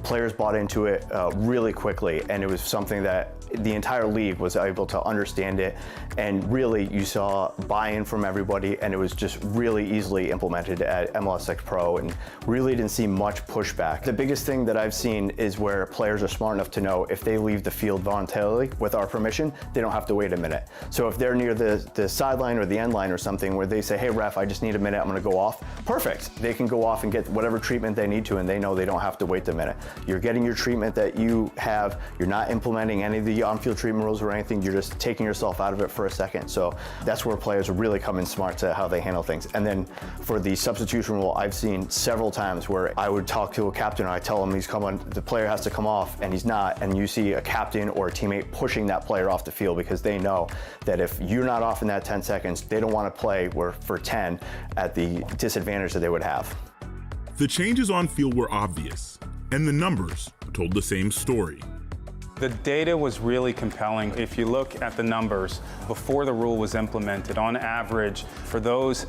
Players bought into it really quickly, and it was something that the entire league was able to understand it, and really you saw buy-in from everybody, and it was just really easily implemented at MLS Next Pro, and really didn't see much pushback. The biggest thing that I've seen is where players are smart enough to know if they leave the field voluntarily with our permission, they don't have to wait a minute. So if they're near the sideline or the end line or something where they say, hey ref, I just need a minute, I'm gonna go off, perfect. They can go off and get whatever treatment they need to, and they know they don't have to wait a minute. You're getting your treatment that you have. You're not implementing any of the on-field treatment rules or anything. You're just taking yourself out of it for a second. So that's where players really come in smart to how they handle things. And then for the substitution rule, I've seen several times where I would talk to a captain, or I tell him the player has to come off, and he's not, and you see a captain or a teammate pushing that player off the field because they know that if you're not off in that 10 seconds, they don't want to play for 10 at the disadvantage that they would have. The changes on field were obvious, and the numbers told the same story. The data was really compelling. If you look at the numbers before the rule was implemented, on average, for those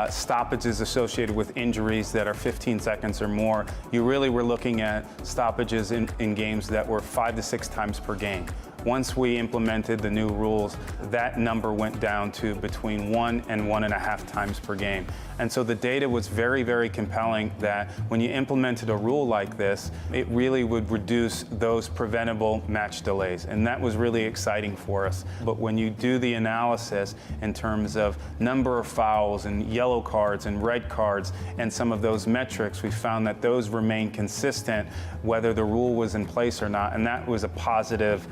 stoppages associated with injuries that are 15 seconds or more, you really were looking at stoppages in games that were 5 to 6 times per game. Once we implemented the new rules, that number went down to between 1 and 1.5 times per game. And so the data was very, very compelling that when you implemented a rule like this, it really would reduce those preventable match delays. And that was really exciting for us. But when you do the analysis in terms of number of fouls and yellow cards and red cards and some of those metrics, we found that those remain consistent whether the rule was in place or not. And that was a positive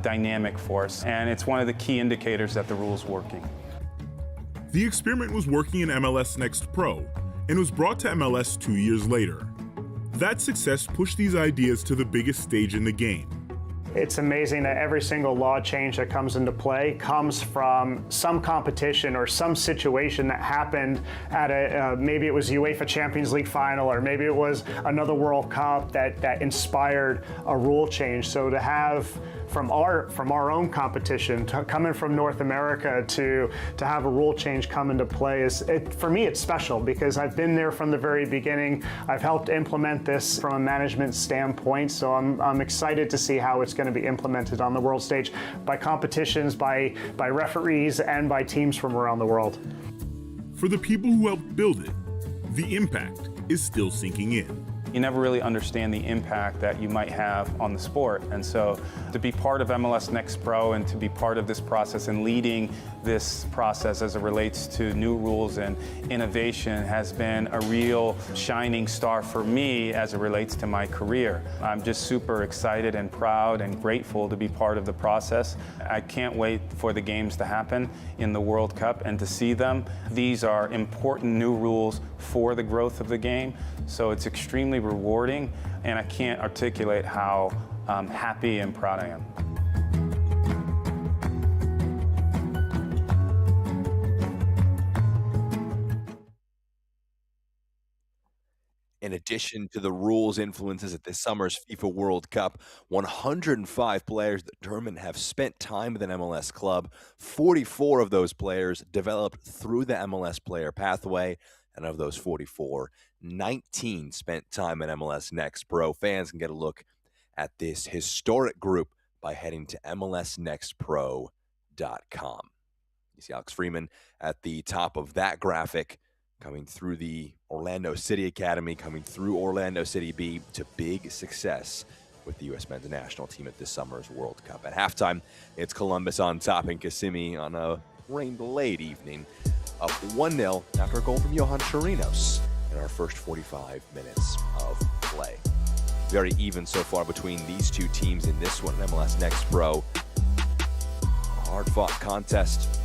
dynamic for us, and it's one of the key indicators that the rule's working. The experiment was working in MLS Next Pro and was brought to MLS 2 years later. That success pushed these ideas to the biggest stage in the game. It's amazing that every single law change that comes into play comes from some competition or some situation that happened at maybe it was UEFA Champions League final, or maybe it was another World Cup that inspired a rule change. So to have from our own competition, coming from North America to have a rule change come into play for me, it's special because I've been there from the very beginning. I've helped implement this from a management standpoint, so I'm excited to see how it's going to be implemented on the world stage by competitions, by referees, and by teams from around the world. For the people who helped build it, the impact is still sinking in. You never really understand the impact that you might have on the sport. And so to be part of MLS Next Pro and to be part of this process and leading this process as it relates to new rules and innovation has been a real shining star for me as it relates to my career. I'm just super excited and proud and grateful to be part of the process. I can't wait for the games to happen in the World Cup and to see them. These are important new rules for the growth of the game, so it's extremely rewarding, and I can't articulate how happy and proud I am. In addition to the rules influences at this summer's FIFA World Cup, 105 players at the tournament have spent time with an MLS club. 44 of those players developed through the MLS player pathway, and of those 44, 19 spent time at MLS Next Pro. Fans can get a look at this historic group by heading to MLSNextPro.com. You see Alex Freeman at the top of that graphic, coming through the Orlando City Academy, coming through Orlando City B to big success with the U.S. men's national team at this summer's World Cup. At halftime, it's Columbus on top in Kissimmee on a rain-delayed evening, up 1-0 after a goal from Johan Chirinos in our first 45 minutes of play. Very even so far between these two teams in this one, MLS Next Pro. A hard-fought contest.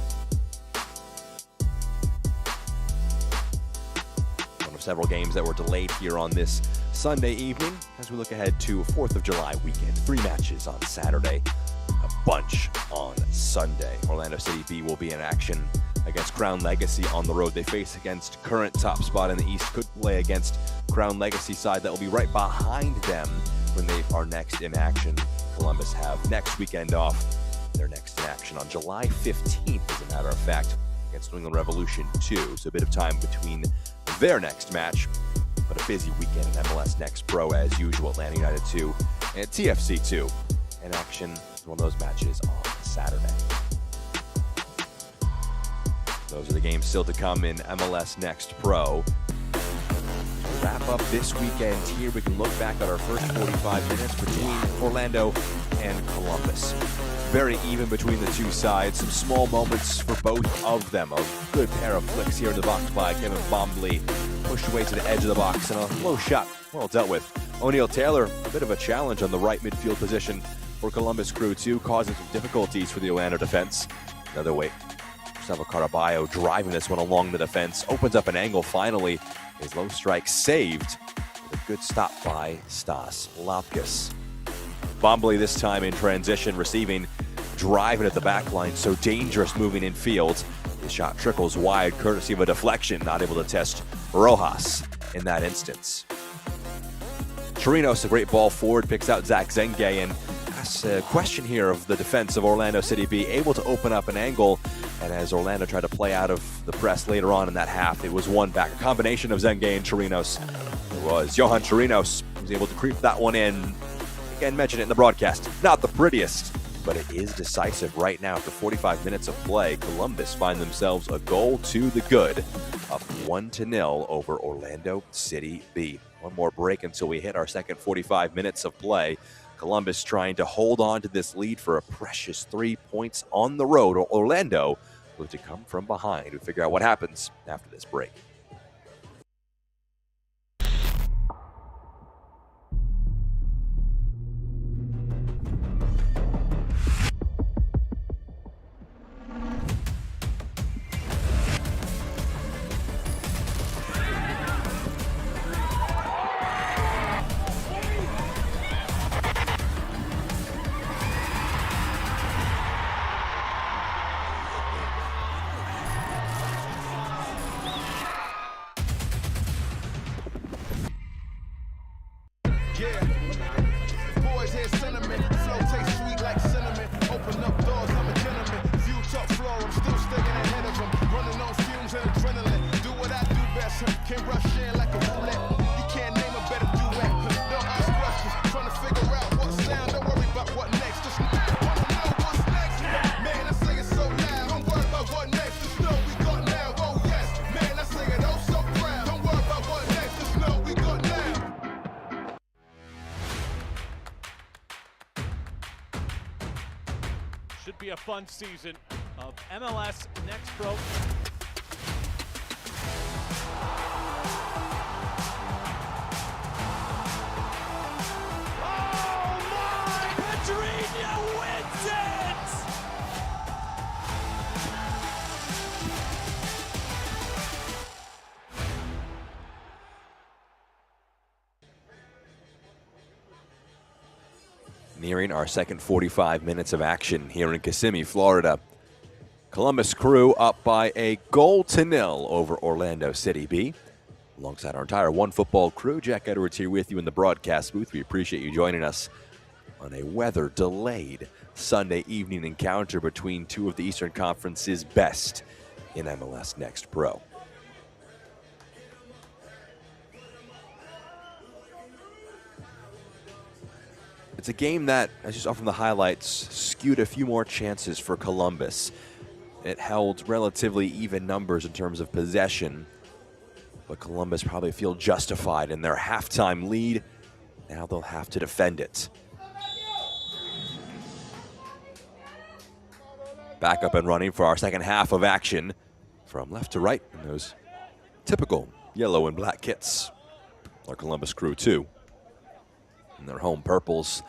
One of several games that were delayed here on this Sunday evening as we look ahead to 4th of July weekend. 3 matches on Saturday, a bunch on Sunday. Orlando City B will be in action against Crown Legacy on the road. They face against current top spot in the East, could play against Crown Legacy side that will be right behind them when they are next in action. Columbus have next weekend off. They're next in action on July 15th, as a matter of fact, against New England Revolution 2. So a bit of time between their next match, but a busy weekend in MLS Next Pro as usual. Atlanta United 2 and TFC 2 in action. One of those matches on Saturday. Those are the games still to come in MLS Next Pro. To wrap up this weekend here, we can look back at our first 45 minutes between Orlando and Columbus. Very even between the two sides. Some small moments for both of them. A good pair of flicks here in the box by Kevin Bombley. Pushed away to the edge of the box and a low shot. Well dealt with O'Neal Taylor, a bit of a challenge on the right midfield position for Columbus Crew 2, causing some difficulties for the Orlando defense. Another way, Gustavo Caraballo driving this one along the defense, opens up an angle finally. His low strike saved with a good stop by Stas Lapkus. Bombley this time in transition, receiving, driving at the back line, so dangerous moving in field. His shot trickles wide, courtesy of a deflection, not able to test Rojas in that instance. Chirinos, a great ball forward, picks out Zach Zenge and asks a question here of the defense of Orlando City B, able to open up an angle. And as Orlando tried to play out of the press later on in that half, it was one back. A combination of Zenge and Chirinos. It was Johan Chirinos who was able to creep that one in. Again, mentioned it in the broadcast. Not the prettiest, but it is decisive right now. After 45 minutes of play, Columbus find themselves a goal to the good, up 1-0 over Orlando City B. One more break until we hit our second 45 minutes of play. Columbus trying to hold on to this lead for a precious 3 points on the road. Orlando will have to come from behind to figure out what happens after this break. Should be a fun season of MLS Next Pro. Oh my! Pedrinho wins it! Nearing our second 45 minutes of action here in Kissimmee, Florida. Columbus Crew up by a 0 over Orlando City B. Alongside our entire One Football crew, Jack Edwards here with you in the broadcast booth. We appreciate you joining us on a weather-delayed Sunday evening encounter between two of the Eastern Conference's best in MLS Next Pro. It's a game that, as you saw from the highlights, skewed a few more chances for Columbus. It held relatively even numbers in terms of possession, but Columbus probably feel justified in their halftime lead. Now they'll have to defend it. Back up and running for our second half of action from left to right in those typical yellow and black kits. Our Columbus Crew 2. In their home purples,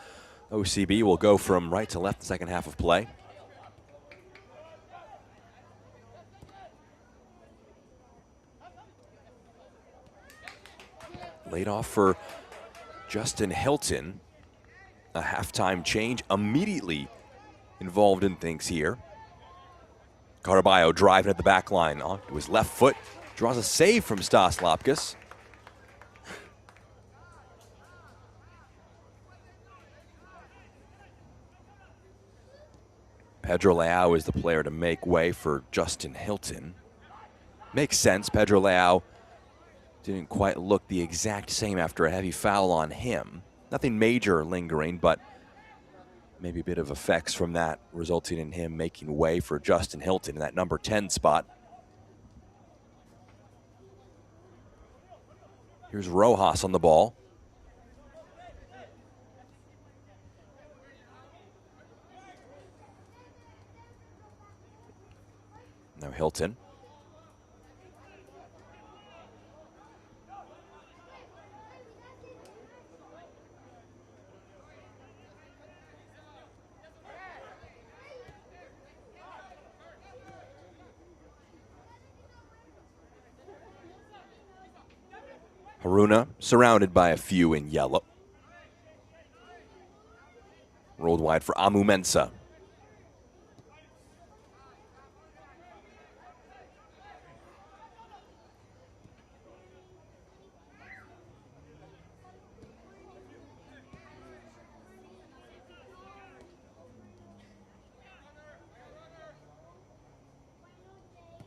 OCB will go from right to left the second half of play. Laid off for Justin Hilton. A halftime change immediately involved in things here. Caraballo driving at the back line onto his left foot. Draws a save from Stas Lapkus. Pedro Leao is the player to make way for Justin Hilton. Makes sense. Pedro Leao didn't quite look the exact same after a heavy foul on him. Nothing major lingering, but maybe a bit of effects from that resulting in him making way for Justin Hilton in that number 10 spot. Here's Rojas on the ball. Now Hilton. Haruna surrounded by a few in yellow. Rolled wide for Amu Mensah.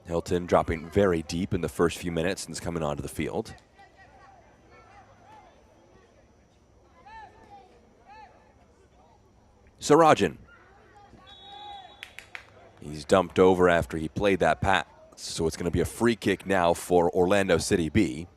Hilton dropping very deep in the first few minutes and is coming onto the field. Sarajan. He's dumped over after he played that pass, so it's going to be a free kick now for Orlando City B.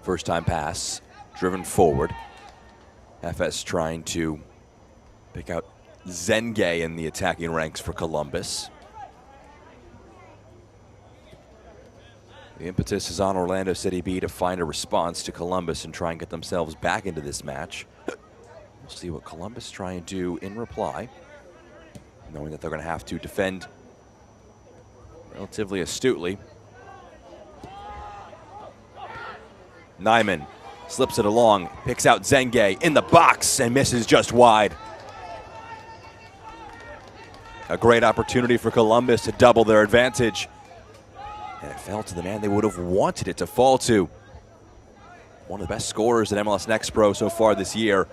First time pass, driven forward. FS trying to pick out Zengay in the attacking ranks for Columbus. The impetus is on Orlando City B to find a response to Columbus and try and get themselves back into this match. We'll see what Columbus try and do in reply, knowing that they're going to have to defend relatively astutely. Nyman slips it along, picks out Zengay in the box and misses just wide. A great opportunity for Columbus to double their advantage. And it fell to the man they would have wanted it to fall to. One of the best scorers at MLS Next Pro so far this year.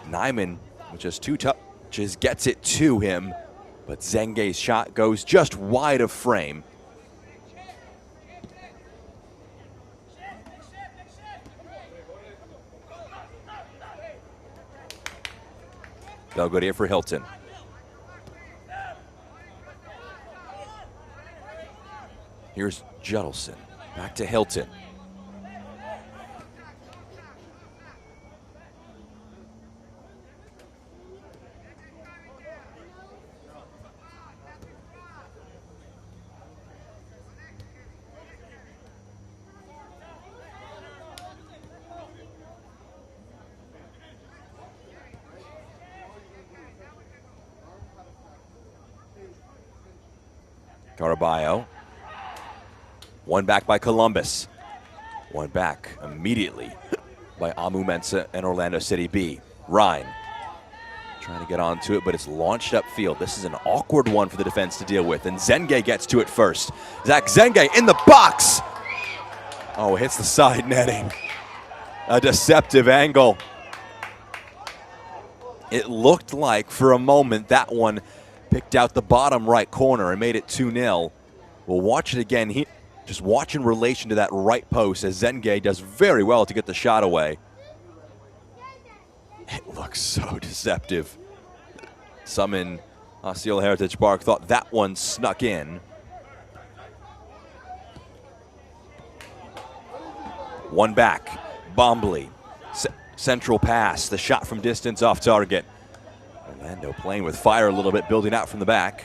Nyman, with just 2 touches, gets it to him, but Zengay's shot goes just wide of frame. Belgravia for Hilton. Here's Judelson. Back to Hilton. Caraballo. One back by Columbus. One back immediately by Amu Mensah and Orlando City B. Ryan trying to get onto it, but it's launched upfield. This is an awkward one for the defense to deal with, and Zengay gets to it first. Zach Zengay in the box. Oh, hits the side netting. A deceptive angle. It looked like for a moment that one picked out the bottom right corner and made it 2-0. We'll watch it again here. Just watch in relation to that right post as Zengay does very well to get the shot away. It looks so deceptive. Some in Osceola Heritage Park thought that one snuck in. One back, Bombley. Central pass, the shot from distance off target. Orlando playing with fire a little bit, building out from the back.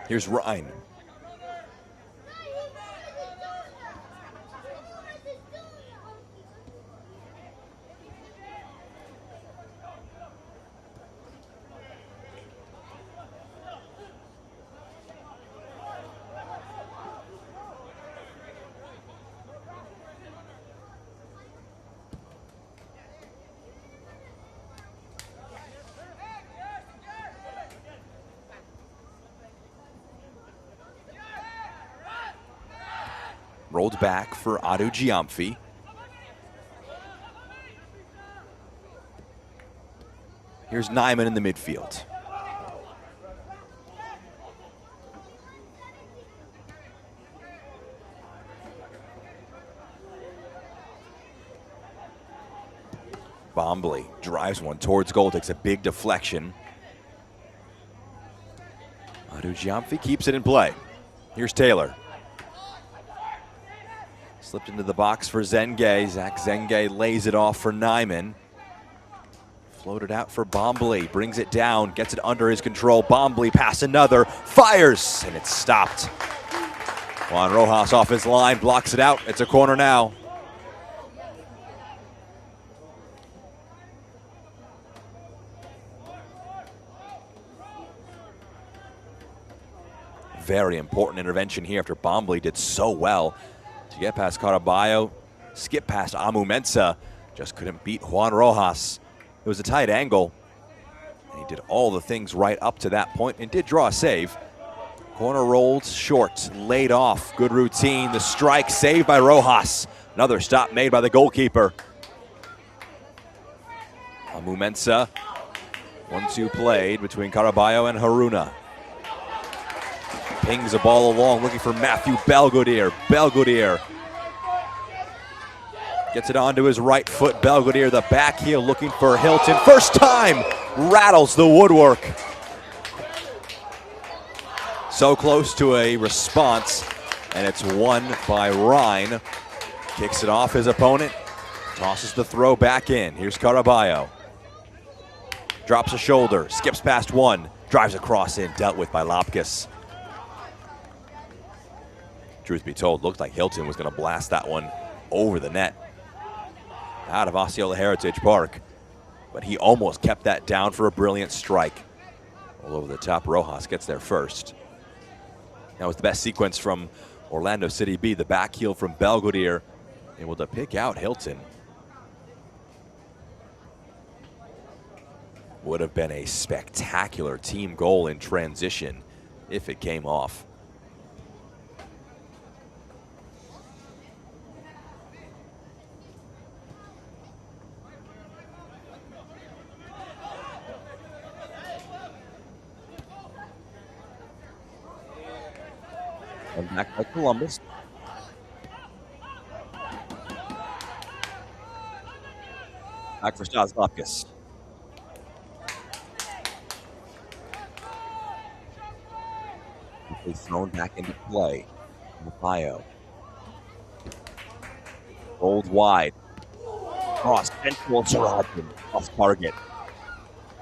Here's Ryan. Rolled back for Adu Giamfi. Here's Nyman in the midfield. Bombley drives one towards goal, takes a big deflection. Adu Giamfi keeps it in play. Here's Taylor. Slipped into the box for Zengay. Zach Zengay lays it off for Nyman. Floated out for Bombley, brings it down, gets it under his control. Bombley pass another, fires, and it's stopped. Juan Rojas off his line, blocks it out. It's a corner now. Very important intervention here after Bombley did so well to get past Caraballo, skip past Amu Mensah, just couldn't beat Juan Rojas. It was a tight angle, and he did all the things right up to that point and did draw a save. Corner rolled short, laid off, good routine. The strike saved by Rojas. Another stop made by the goalkeeper. Amu Mensah, 1-2 played between Caraballo and Haruna. Pings a ball along, looking for Matthew Belgodier. Belgodier gets it onto his right foot. Belgodier, the back heel, looking for Hilton. First time, rattles the woodwork. So close to a response, and it's won by Rhine. Kicks it off his opponent, tosses the throw back in. Here's Caraballo. Drops a shoulder, skips past one, drives across in, dealt with by Lopkis. Truth be told, looked like Hilton was going to blast that one over the net out of Osceola Heritage Park, but he almost kept that down for a brilliant strike. All over the top, Rojas gets there first. That was the best sequence from Orlando City B, the back heel from Belgodier, able to pick out Hilton. Would have been a spectacular team goal in transition if it came off. And back by Columbus. Back for Stas Lopkis. Thrown back into play. Mapayo. Rolled wide. Cross. Central Sarajin. Off target.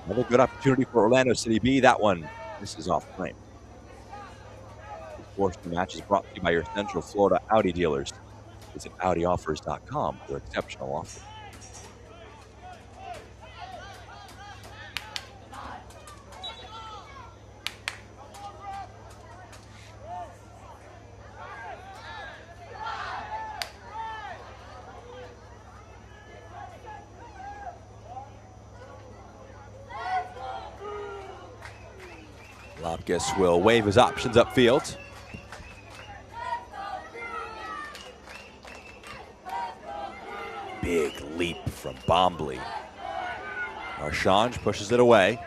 Another good opportunity for Orlando City B. That one, this is off frame. This portion of the match is brought to you by your Central Florida Audi dealers. Visit AudiOffers.com for exceptional offers. Lopkis will waive his options upfield. Big leap from Bombley. Marchand pushes it away.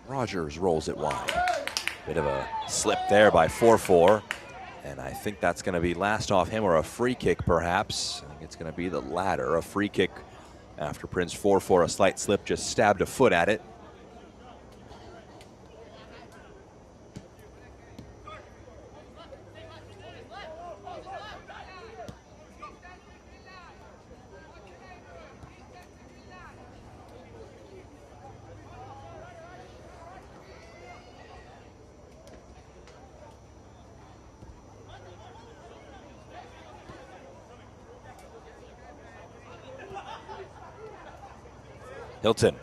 Rogers rolls it wide. Bit of a slip there by 4-4. And I think that's going to be last off him, or a free kick perhaps. I think it's going to be the latter, a free kick after Prince 4-4, a slight slip, just stabbed a foot at it. Hilton.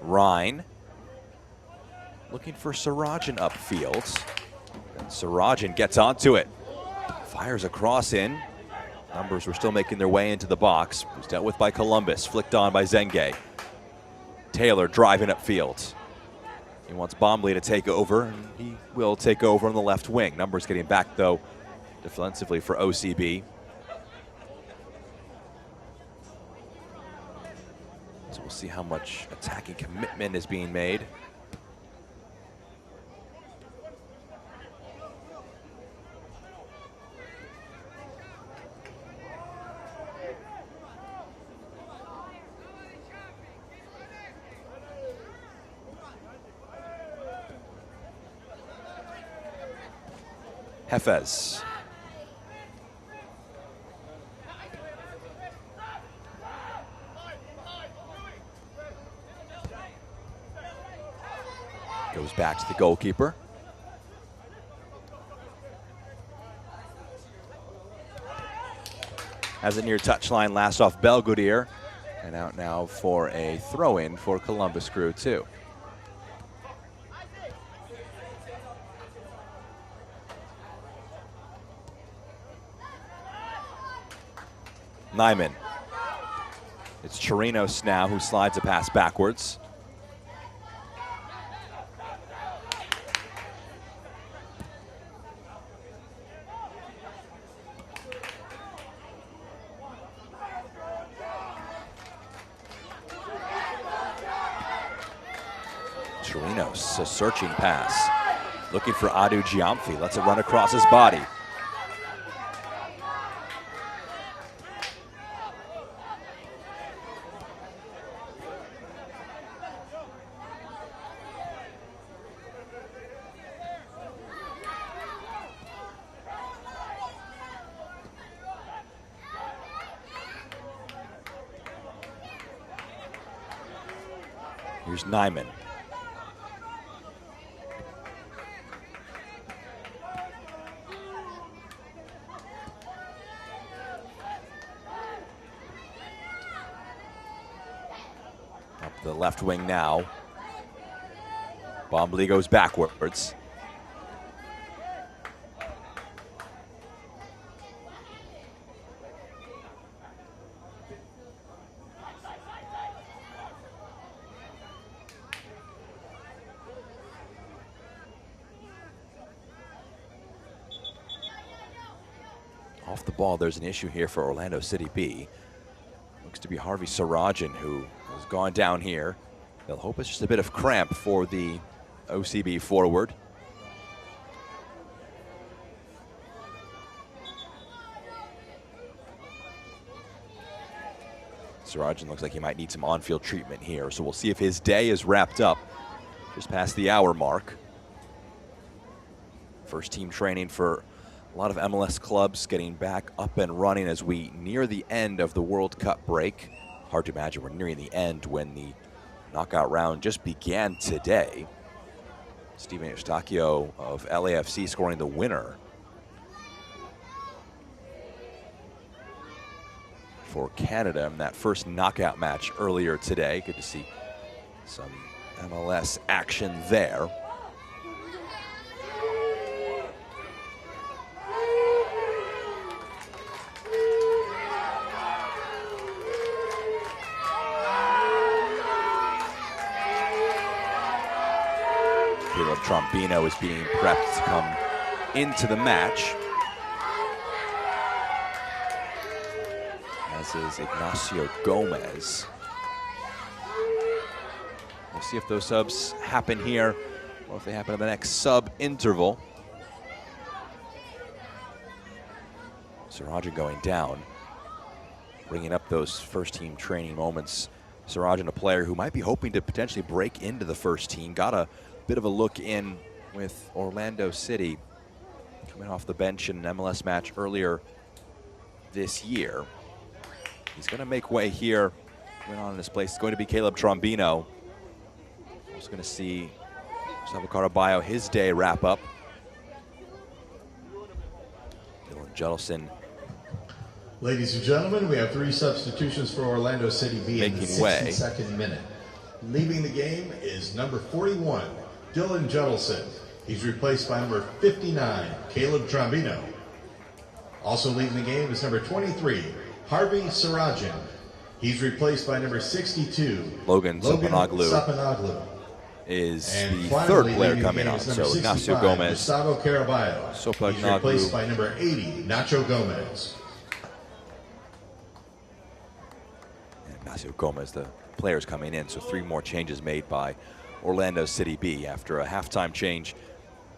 Rhine. Looking for Sarajin upfield. And Sarajin gets onto it. Fires a cross in. Numbers were still making their way into the box. Was dealt with by Columbus. Flicked on by Zengay. Taylor driving upfield. He wants Bombley to take over, and he will take over on the left wing. Numbers getting back, though, defensively for OCB. So we'll see how much attacking commitment is being made. Hefez. Goes back to the goalkeeper. Has it near touchline, last off Belgudere. And out now for a throw-in for Columbus Crew 2. Nyman. It's Chirinos now who slides a pass backwards. Chirinos, a searching pass. Looking for Adu Giamfi, lets it run across his body. Here's Nyman. Up the left wing now. Bombley goes backwards. Off the ball, there's an issue here for Orlando City B. Looks to be Harvey Sarajan who has gone down here. They'll hope it's just a bit of cramp for the OCB forward. Sarajan looks like he might need some on-field treatment here, so we'll see if his day is wrapped up just past the hour mark. First team training for a lot of MLS clubs getting back up and running as we near the end of the World Cup break. Hard to imagine we're nearing the end when the knockout round just began today. Steven Eustachio of LAFC scoring the winner for Canada in that first knockout match earlier today. Good to see some MLS action there. Caleb Trombino is being prepped to come into the match, as is Ignacio Gomez. We'll see if those subs happen here or if they happen in the next sub interval. Sarajan going down, bringing up those first team training moments. Sarajan, a player who might be hoping to potentially break into the first team, got a bit of a look in with Orlando City, coming off the bench in an MLS match earlier this year. He's going to make way here. Went on in his place. It's going to be Caleb Trombino. Just going to see Gustavo Caraballo, his day wrap up. Dylan Judelson. Ladies and gentlemen, we have 3 substitutions for Orlando City B in the 62nd minute. Leaving the game is number 41, Dylan Judelson. He's replaced by number 59, Caleb Trombino. Also leaving the game is number 23, Harvey Sarajan. He's replaced by number 62, Logan Sapanoglu. is And the finally, third player leading the coming game on. is number So Ignacio 65, Gomez, Gustavo Caraballo. Sopa He's Nagu, replaced by number 80, Nacho Gomez. Ignacio Gomez, the players coming in. So 3 more changes made by Orlando City B after a halftime change.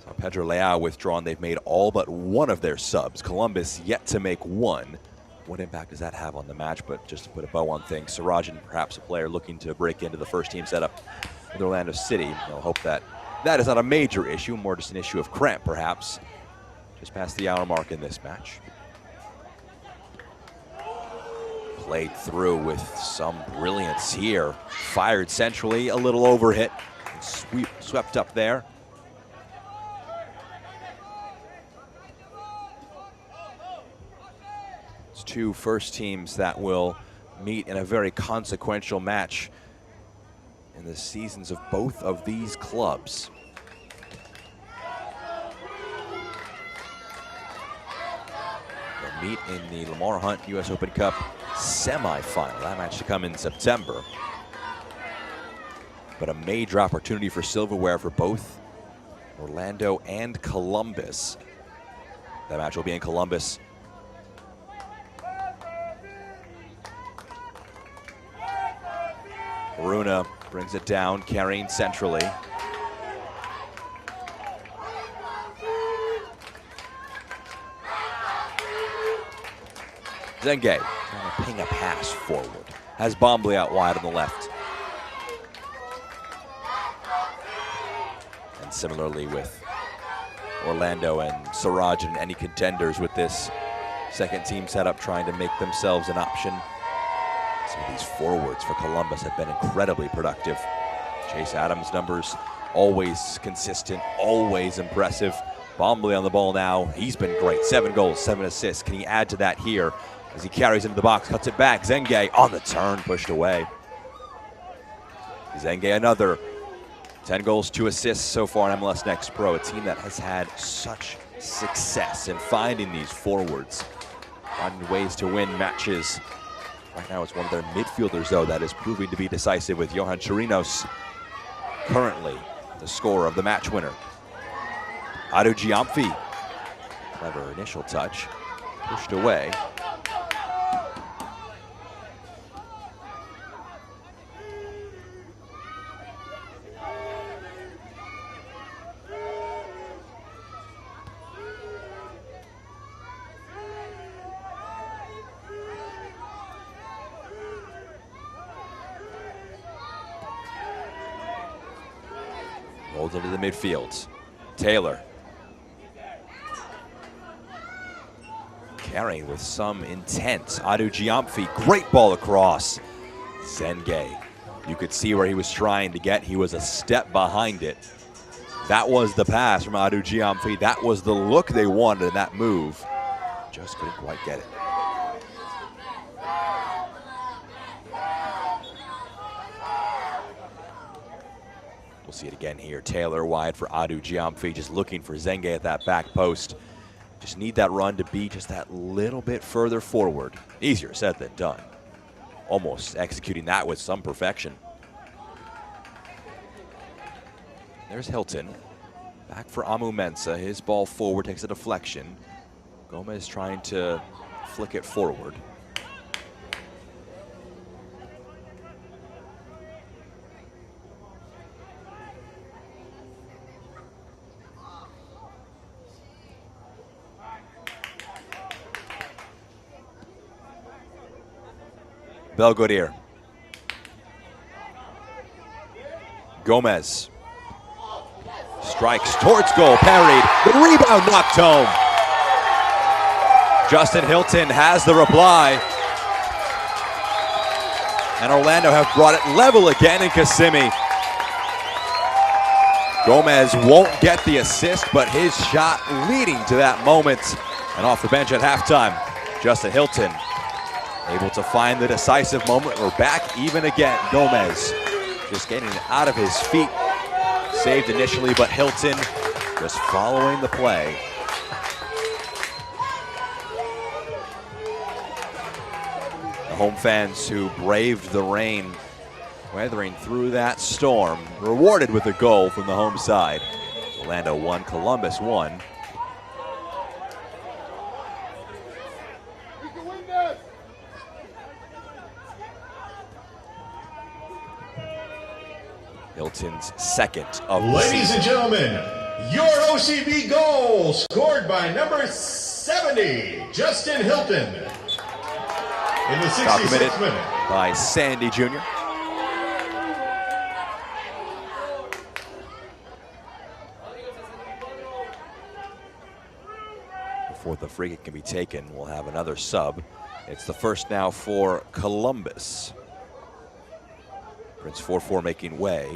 So Pedro Leao withdrawn. They've made all but one of their subs. Columbus yet to make one. What impact does that have on the match? But just to put a bow on things, Sirajan, perhaps a player looking to break into the first team setup with Orlando City. They'll hope that that is not a major issue, more just an issue of cramp, perhaps. Just past the hour mark in this match. Played through with some brilliance here. Fired centrally, a little overhit. Swept up there. It's 2 first teams that will meet in a very consequential match in the seasons of both of these clubs. They'll meet in the Lamar Hunt U.S. Open Cup semifinal. That match to come in September. But a major opportunity for silverware for both Orlando and Columbus. That match will be in Columbus. Bruna brings it down, carrying centrally. Zenge trying to ping a pass forward. Has Bombley out wide on the left. And similarly with Orlando and Siraj and any contenders with this second team setup trying to make themselves an option. Some of these forwards for Columbus have been incredibly productive. Chase Adams' numbers always consistent, always impressive. Bombley on the ball now. He's been great. 7 goals, 7 assists. Can he add to that here as he carries into the box, cuts it back. Zenge on the turn, pushed away. Zenge another. 10 goals, 2 assists so far in MLS Next Pro, a team that has had such success in finding these forwards, finding ways to win matches. Right now it's one of their midfielders, though, that is proving to be decisive with Johan Chirinos currently the scorer of the match winner. Adu Giamfi, clever initial touch, pushed away. Rolls into the midfield. Taylor. Carrying with some intent. Adu Giamfi, great ball across. Zenge. You could see where he was trying to get. He was a step behind it. That was the pass from Adu Giamfi. That was the look they wanted in that move. Just couldn't quite get it. We'll see it again here. Taylor wide for Adu Giamfi, just looking for Zenge at that back post. Just need that run to be just that little bit further forward. Easier said than done. Almost executing that with some perfection. There's Hilton. Back for Amu Mensah. His ball forward takes a deflection. Gomez trying to flick it forward. Belgodier. Gomez. Strikes towards goal, parried. The rebound knocked home. Justin Hilton has the reply. And Orlando have brought it level again in Kissimmee. Gomez won't get the assist, but his shot leading to that moment. And off the bench at halftime, Justin Hilton able to find the decisive moment. We're back even again. Gomez just getting it out of his feet. Saved initially, but Hilton just following the play. The home fans who braved the rain Weathering through that storm, rewarded with a goal from the home side. Orlando 1, Columbus 1. Hilton's second of the Ladies season. and gentlemen, your OCB goal scored by number 70, Justin Hilton. In the 66th minute. By Sandy Jr. Before the free kick can be taken, we'll have another sub. It's the first now for Columbus. Prince 4-4 making way.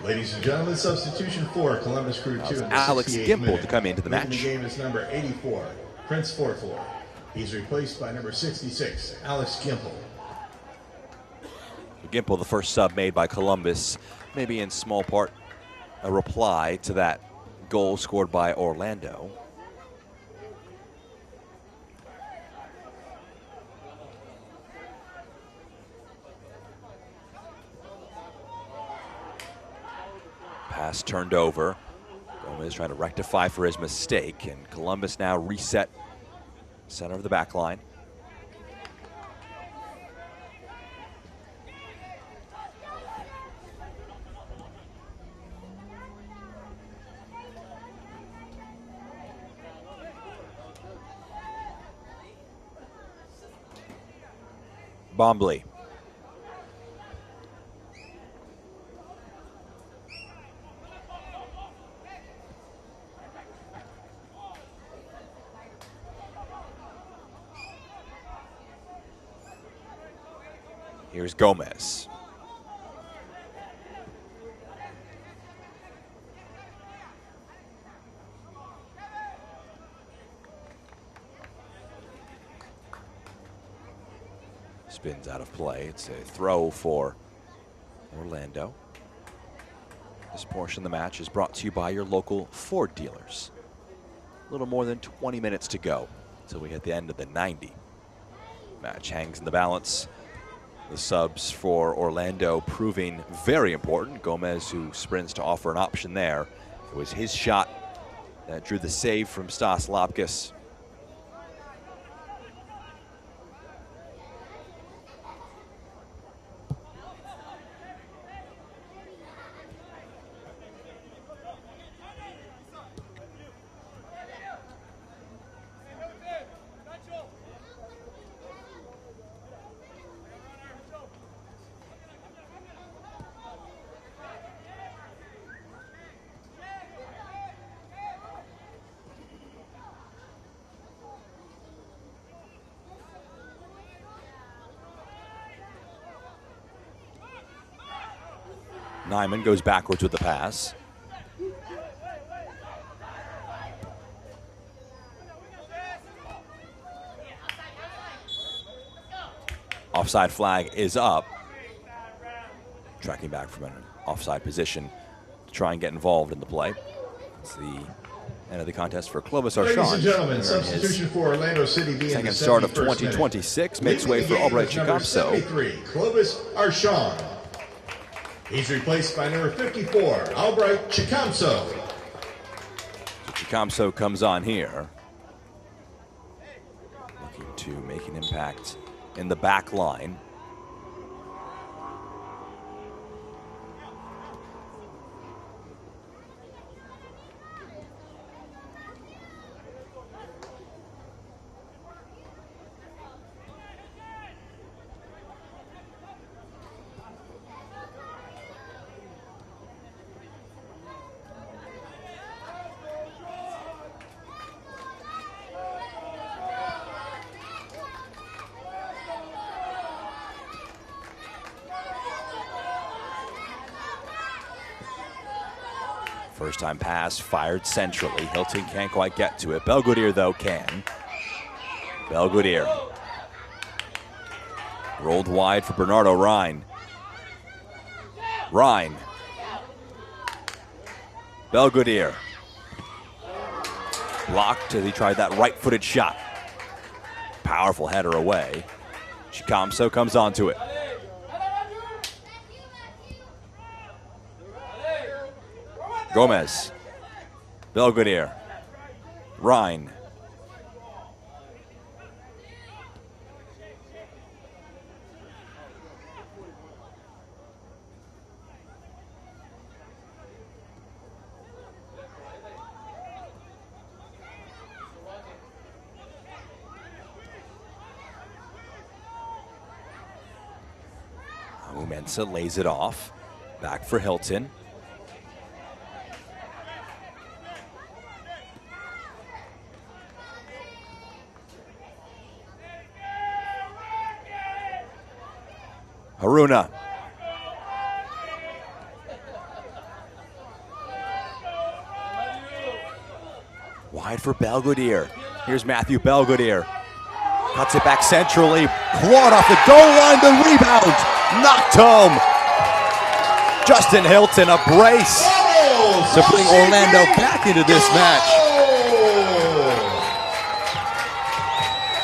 Ladies and gentlemen, substitution for Columbus Crew 2 in the Alex 68th Gimple minute. to come into the Leading match. The game is number 84, Prince 4-4. He's replaced by number 66, Alex Gimple. Gimple, the first sub made by Columbus, maybe in small part a reply to that goal scored by Orlando. Pass turned over. Gomez trying to rectify for his mistake, and Columbus now reset center of the back line. Bombley. Here's Gomez. Spins out of play. It's a throw for Orlando. This portion of the match is brought to you by your local Ford dealers. A little more than 20 minutes to go until we hit the end of the 90. Match hangs in the balance. The subs for Orlando proving very important. Gomez, who sprints to offer an option there. It was his shot that drew the save from Stas Lapkus. Nyman goes backwards with the pass. Offside flag is up. Tracking back from an offside position to try and get involved in the play. It's the end of the contest for Clovis Archon. Ladies and gentlemen, substitution for Orlando City B in second the start of 71st 2026 minute. makes way for Leading the game Albright is number Chicamso. 73, Clovis Archon. He's replaced by number 54, Albright Chicamso. So Chicamso comes on here. Looking to make an impact in the back line. First time pass fired centrally. Hilton can't quite get to it. Belgoodir, though, can. Belgoodir. Rolled wide for Bernardo Rhine. Rhine. Belgoodir. Blocked as he tried that right-footed shot. powerful header away. Chikamso comes onto it. Gomez. Belvedere. Rhine. Mensa lays it off. Back for Hilton. Haruna. Wide for Belvedere. Here's Matthew Belvedere. Cuts it back centrally. Clawed off the goal line. The rebound. Knocked home. Justin Hilton, a brace to bring Orlando back into this match.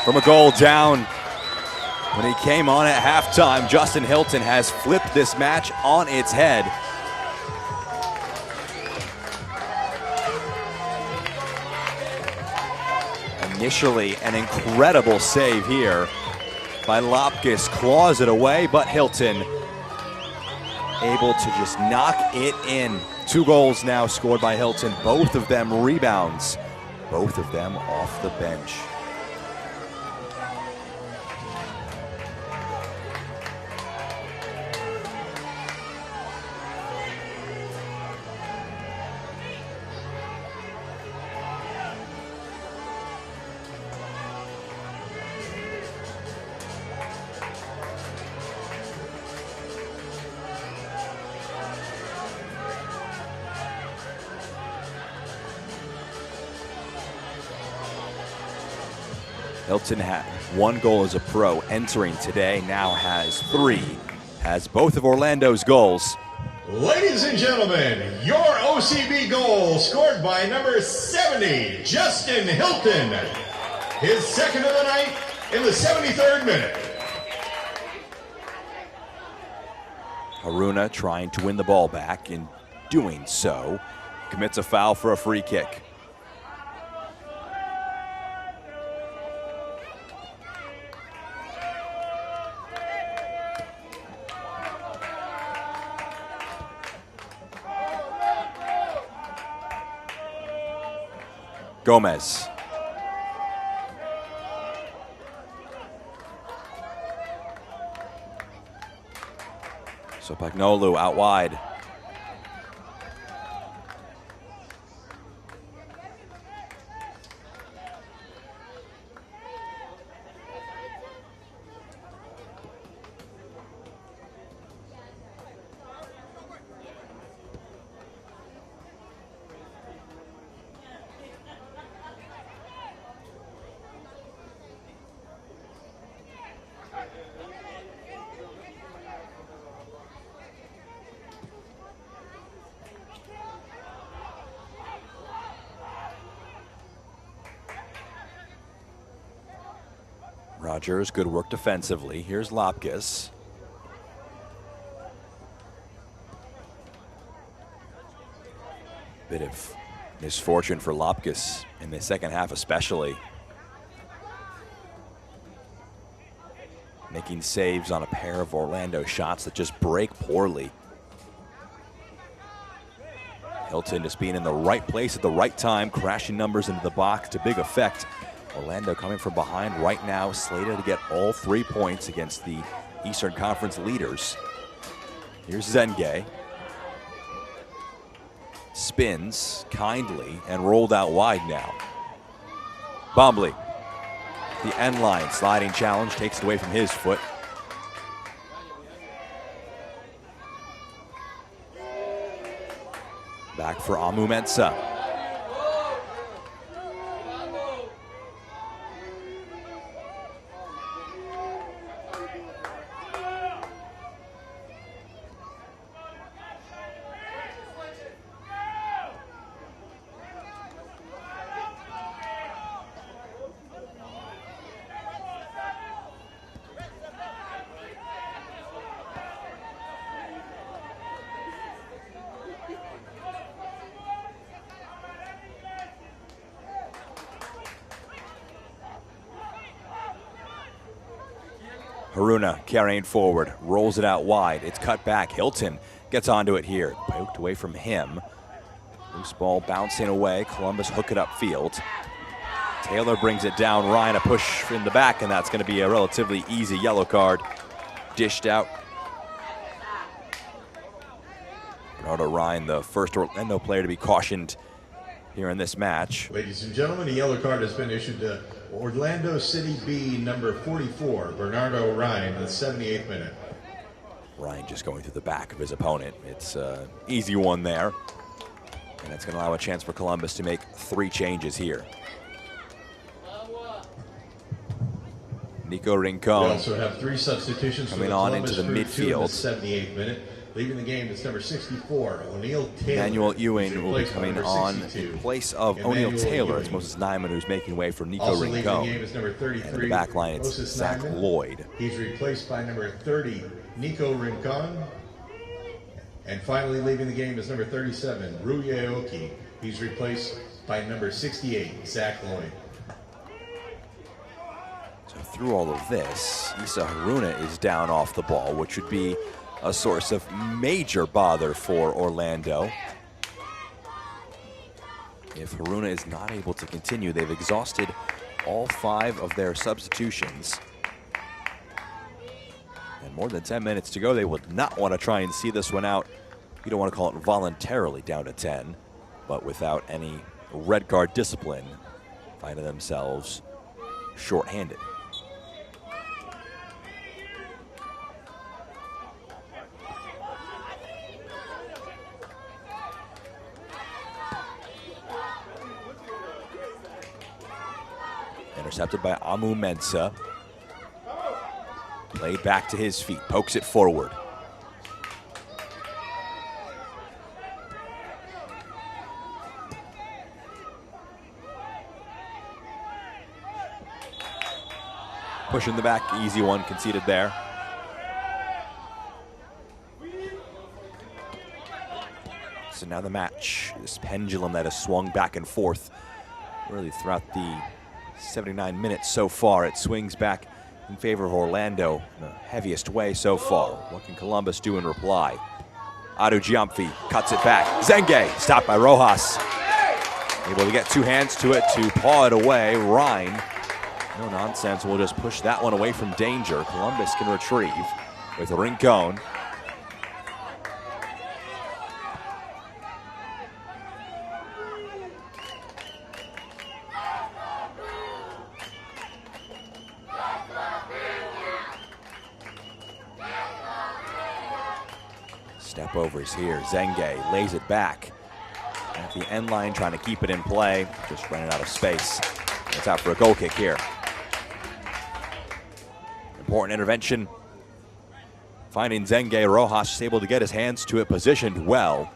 From a goal down, when he came on at halftime, Justin Hilton has flipped this match on its head. Initially, an incredible save here by Lopkis, claws it away, but Hilton able to just knock it in. 2 goals now scored by Hilton, both of them rebounds, both of them off the bench. Hilton had 1 goal as a pro entering today, now has 3, has both of Orlando's goals. Ladies and gentlemen, your OCB goal scored by number 70, Justin Hilton. His second of the night in the 73rd minute. Haruna trying to win the ball back. In doing so, commits a foul for a free kick. Gomez. Sopagnolu out wide. Rogers, good work defensively. Here's Lopkis. Bit of misfortune for Lopkis in the second half especially. Making saves on a pair of Orlando shots that just break poorly. Hilton just being in the right place at the right time, crashing numbers into the box to big effect. Orlando coming from behind right now, slated to get all 3 points against the Eastern Conference leaders. Here's Zengay. Spins kindly and rolled out wide now. Bombley. The end line sliding challenge takes it away from his foot. Back for Amu Mensah. Haruna carrying forward, rolls it out wide. It's cut back. Hilton gets onto it here. Poked away from him. Loose ball bouncing away. Columbus hook it upfield. Taylor brings it down. Ryan a push in the back, and that's going to be a relatively easy yellow card. Dished out. Bernardo Ryan, the first Orlando player to be cautioned here in this match. Ladies and gentlemen, a yellow card has been issued to Orlando City B, number 44, Bernardo Ryan, in the 78th minute. Ryan just going through the back of his opponent. It's an easy one there. And it's going to allow a chance for Columbus to make 3 changes here. Nico Rincon. We also have 3 substitutions coming on into the midfield. 78th minute. Leaving the game is number 64, O'Neal Taylor. Emmanuel Ewing will be coming on in place of O'Neal Taylor. It's Moses Nyman who's making way for Nico also Rincon. Leaving the game is number 33, and in the back line, it's Moses Zach Nyman. Lloyd. He's replaced by number 30, Nico Rincon. And finally leaving the game is number 37, Rui Aoki. He's replaced by number 68, Zach Lloyd. So through all of this, Issa Haruna is down off the ball, which would be a source of major bother for Orlando. If Haruna is not able to continue, they've exhausted all 5 of their substitutions. And more than 10 minutes to go, they would not want to try and see this one out. You don't want to call it voluntarily down to 10, but without any red card discipline, finding themselves shorthanded. Intercepted by Amu Mensah. Played back to his feet, pokes it forward. Push in the back, easy one conceded there. So now the match, this pendulum that has swung back and forth really throughout the 79 minutes so far. It swings back in favor of Orlando in the heaviest way so far. What can Columbus do in reply? Adu Giamfi cuts it back. Zenge stopped by Rojas. Able to get 2 hands to it to paw it away. Ryan, no nonsense, will just push that one away from danger. Columbus can retrieve with Rincon. Step overs here. Zenge lays it back at the end line, trying to keep it in play. Just running out of space. It's out for a goal kick here. Important intervention. Finding Zenge. Rojas is able to get his hands to it, positioned well.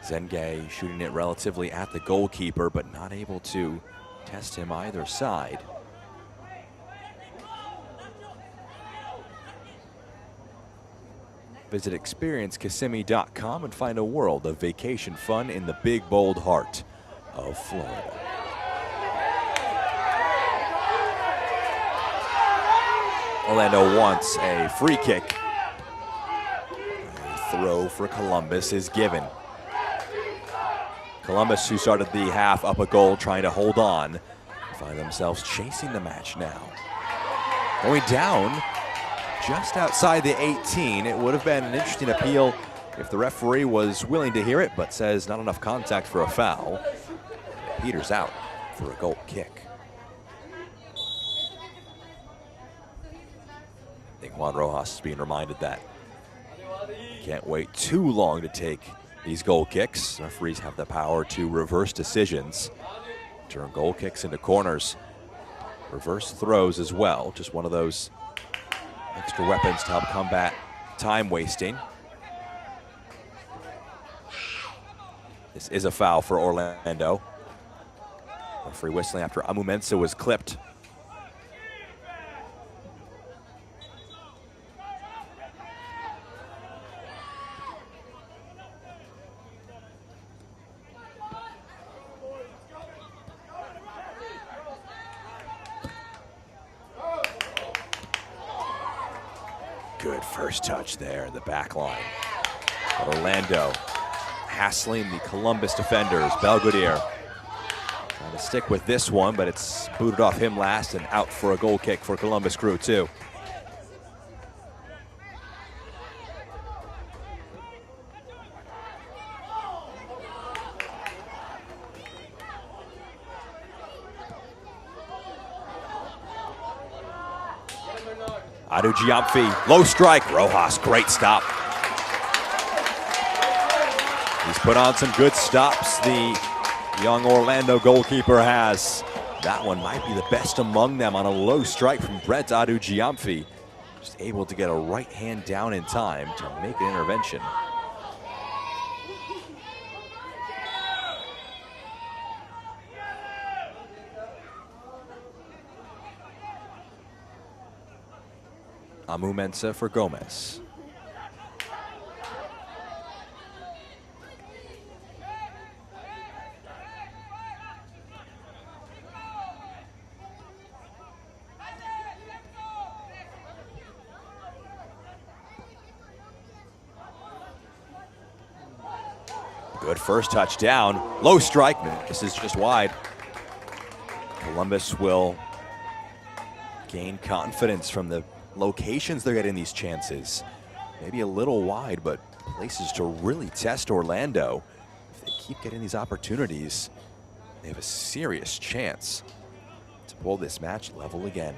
Zenge shooting it relatively at the goalkeeper, but not able to test him either side. Visit experiencekissimmee.com and find a world of vacation fun in the big, bold heart of Florida. Orlando wants a free kick. A throw for Columbus is given. Columbus, who started the half up a goal, trying to hold on, find themselves chasing the match now. Going down just outside the 18. It would have been an interesting appeal if the referee was willing to hear it, but says not enough contact for a foul. Peters out for a goal kick. I think Juan Rojas is being reminded that you can't wait too long to take these goal kicks. Referees have the power to reverse decisions, turn goal kicks into corners, reverse throws as well. Just one of those extra weapons to help combat time wasting. This is a foul for Orlando. Referee whistling after Amu Mensah was clipped. First touch there in the back line. Orlando hassling the Columbus defenders. Belvedere trying to stick with this one, but it's booted off him last and out for a goal kick for Columbus Crew too. Adu Giamfi, low strike. Rojas, great stop. He's put on some good stops, the young Orlando goalkeeper has. That one might be the best among them on a low strike from Brett Adu Giamfi. Just able to get a right hand down in time to make an intervention. Amu Mensah for Gomez. Good first touchdown. Low strike. This is just wide. Columbus will gain confidence from the locations they're getting these chances. Maybe a little wide, but places to really test Orlando. If they keep getting these opportunities, they have a serious chance to pull this match level again.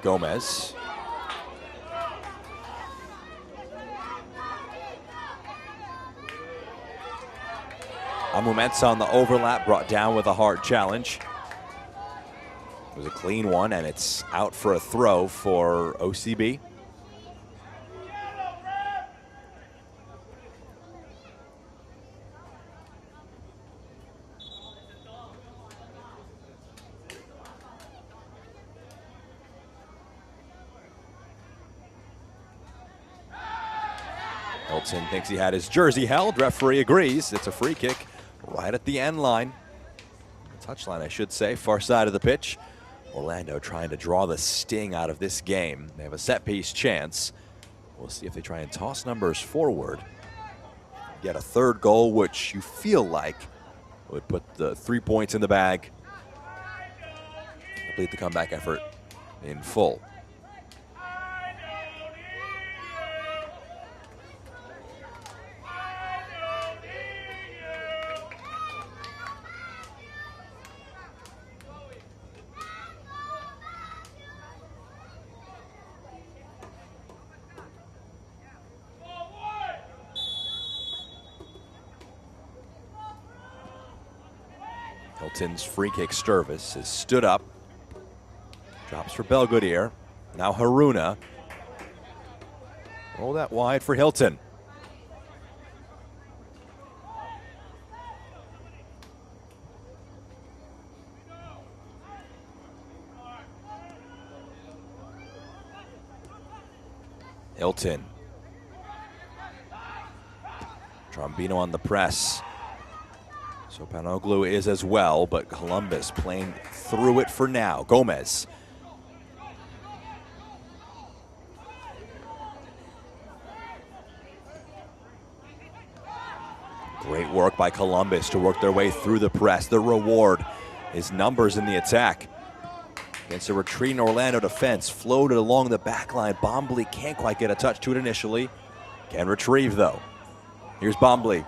Gomez. Amu Mensah on the overlap, brought down with a hard challenge. It was a clean one, and it's out for a throw for OCB. Hilton thinks he had his jersey held. Referee agrees. It's a free kick right at the end line. The touchline, I should say, far side of the pitch. Orlando trying to draw the sting out of this game. They have a set piece chance. We'll see if they try and toss numbers forward. Get a third goal, which you feel like would put the 3 points in the bag. Complete the comeback effort in full. Hilton's free kick service is stood up. Drops for Belvedere. Now Haruna. Roll that wide for Hilton. Hilton. Trombino on the press. So Panoglu is as well, but Columbus playing through it for now. Gomez. Great work by Columbus to work their way through the press. The reward is numbers in the attack. Against a retreating Orlando defense, floated along the back line. Bombley can't quite get a touch to it initially. Can retrieve though. Here's Bombley.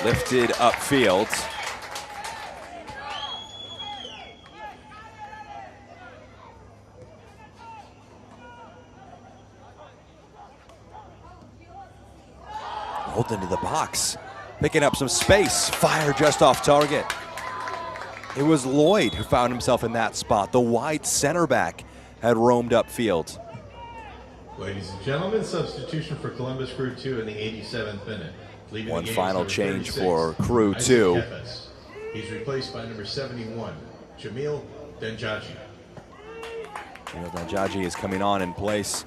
Lifted upfield. Rolled into the box. Picking up some space. Fire just off target. It was Lloyd who found himself in that spot. The wide center back had roamed upfield. Ladies and gentlemen, substitution for Columbus Crew 2 in the 87th minute. Leaving One the game final is change 36, for Crew Isaac 2. Kefes. He's replaced by number 71, Jamil Denjaji. Jamil Denjaji is coming on in place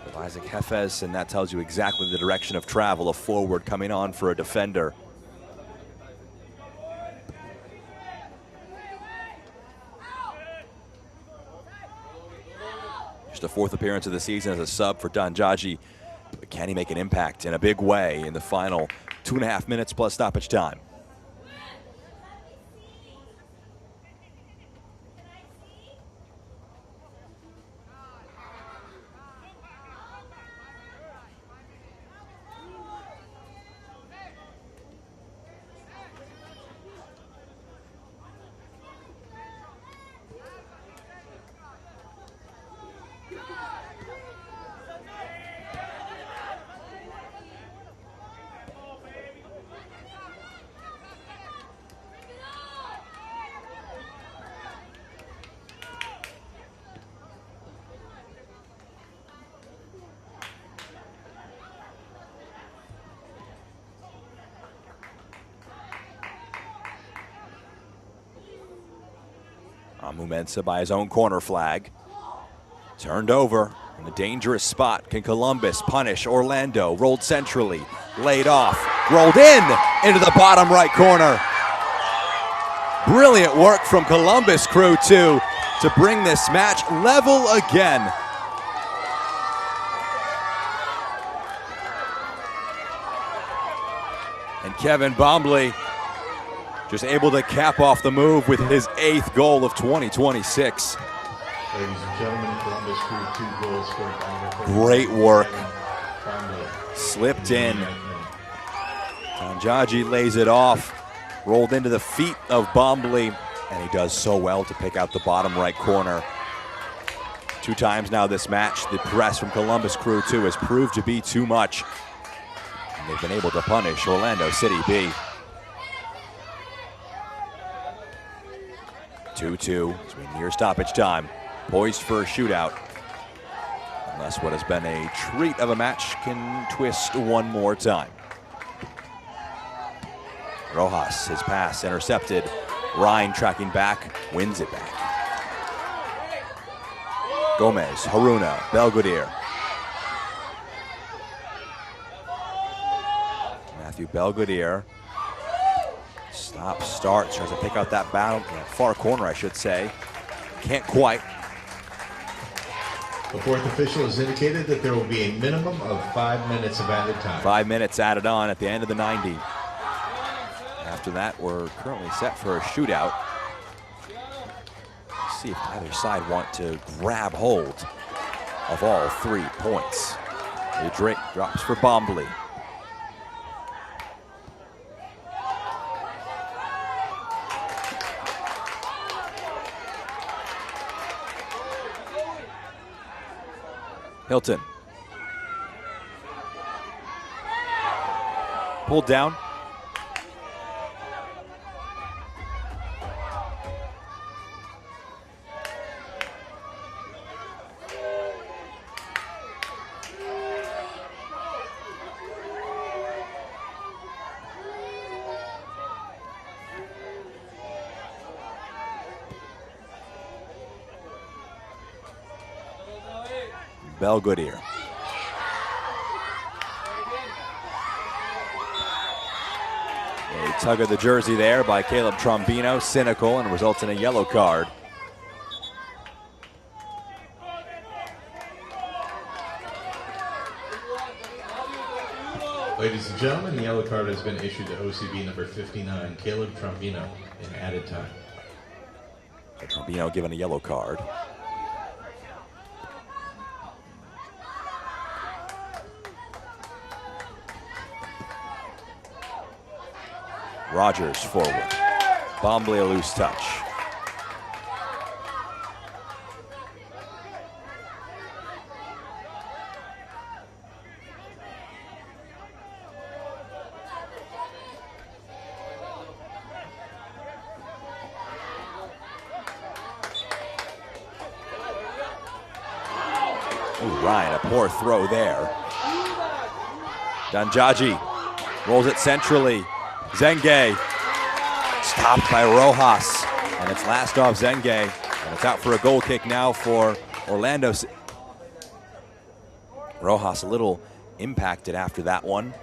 of Isaac Kefes, and that tells you exactly the direction of travel. A forward coming on for a defender. Just a fourth appearance of the season as a sub for Denjaji. But can he make an impact in a big way in the final 2.5 minutes plus stoppage time? Mumensa by his own corner flag. Turned over in a dangerous spot. Can Columbus punish Orlando? Rolled centrally, laid off, rolled into the bottom right corner. Brilliant work from Columbus Crew 2 to bring this match level again. And Kevin Bombley just able to cap off the move with his 8th goal of 2026. Ladies and gentlemen, Columbus Crew 2 goals scored by Great work. Bombley. Slipped in. Denjaji lays it off. Rolled into the feet of Bombley, and he does so well to pick out the bottom right corner. 2 times now this match, the press from Columbus Crew 2 has proved to be too much. And they've been able to punish Orlando City B. 2-2 as we near stoppage time. Poised for a shootout. Unless what has been a treat of a match can twist one more time. Rojas, his pass intercepted. Ryan tracking back, wins it back. Gomez, Haruna, Belgudere. Matthew Belgudere. Stop, start, tries to pick out that battle, far corner, I should say. Can't quite. The fourth official has indicated that there will be a minimum of 5 minutes of added time. 5 minutes added on at the end of the 90. After that, we're currently set for a shootout. Let's see if either side want to grab hold of all 3 points. Drake drops for Bombley. Hilton. Pulled down. Belgudere. A tug of the jersey there by Caleb Trombino, cynical, and results in a yellow card. Ladies and gentlemen, the yellow card has been issued to OCB number 59, Caleb Trombino, in added time. Trombino given a yellow card. Rogers forward. Bombley a loose touch. Ooh, Ryan, a poor throw there. Danjaji rolls it centrally. Zenge stopped by Rojas, and it's last off Zenge, and it's out for a goal kick now for Orlando. Rojas a little impacted after that one.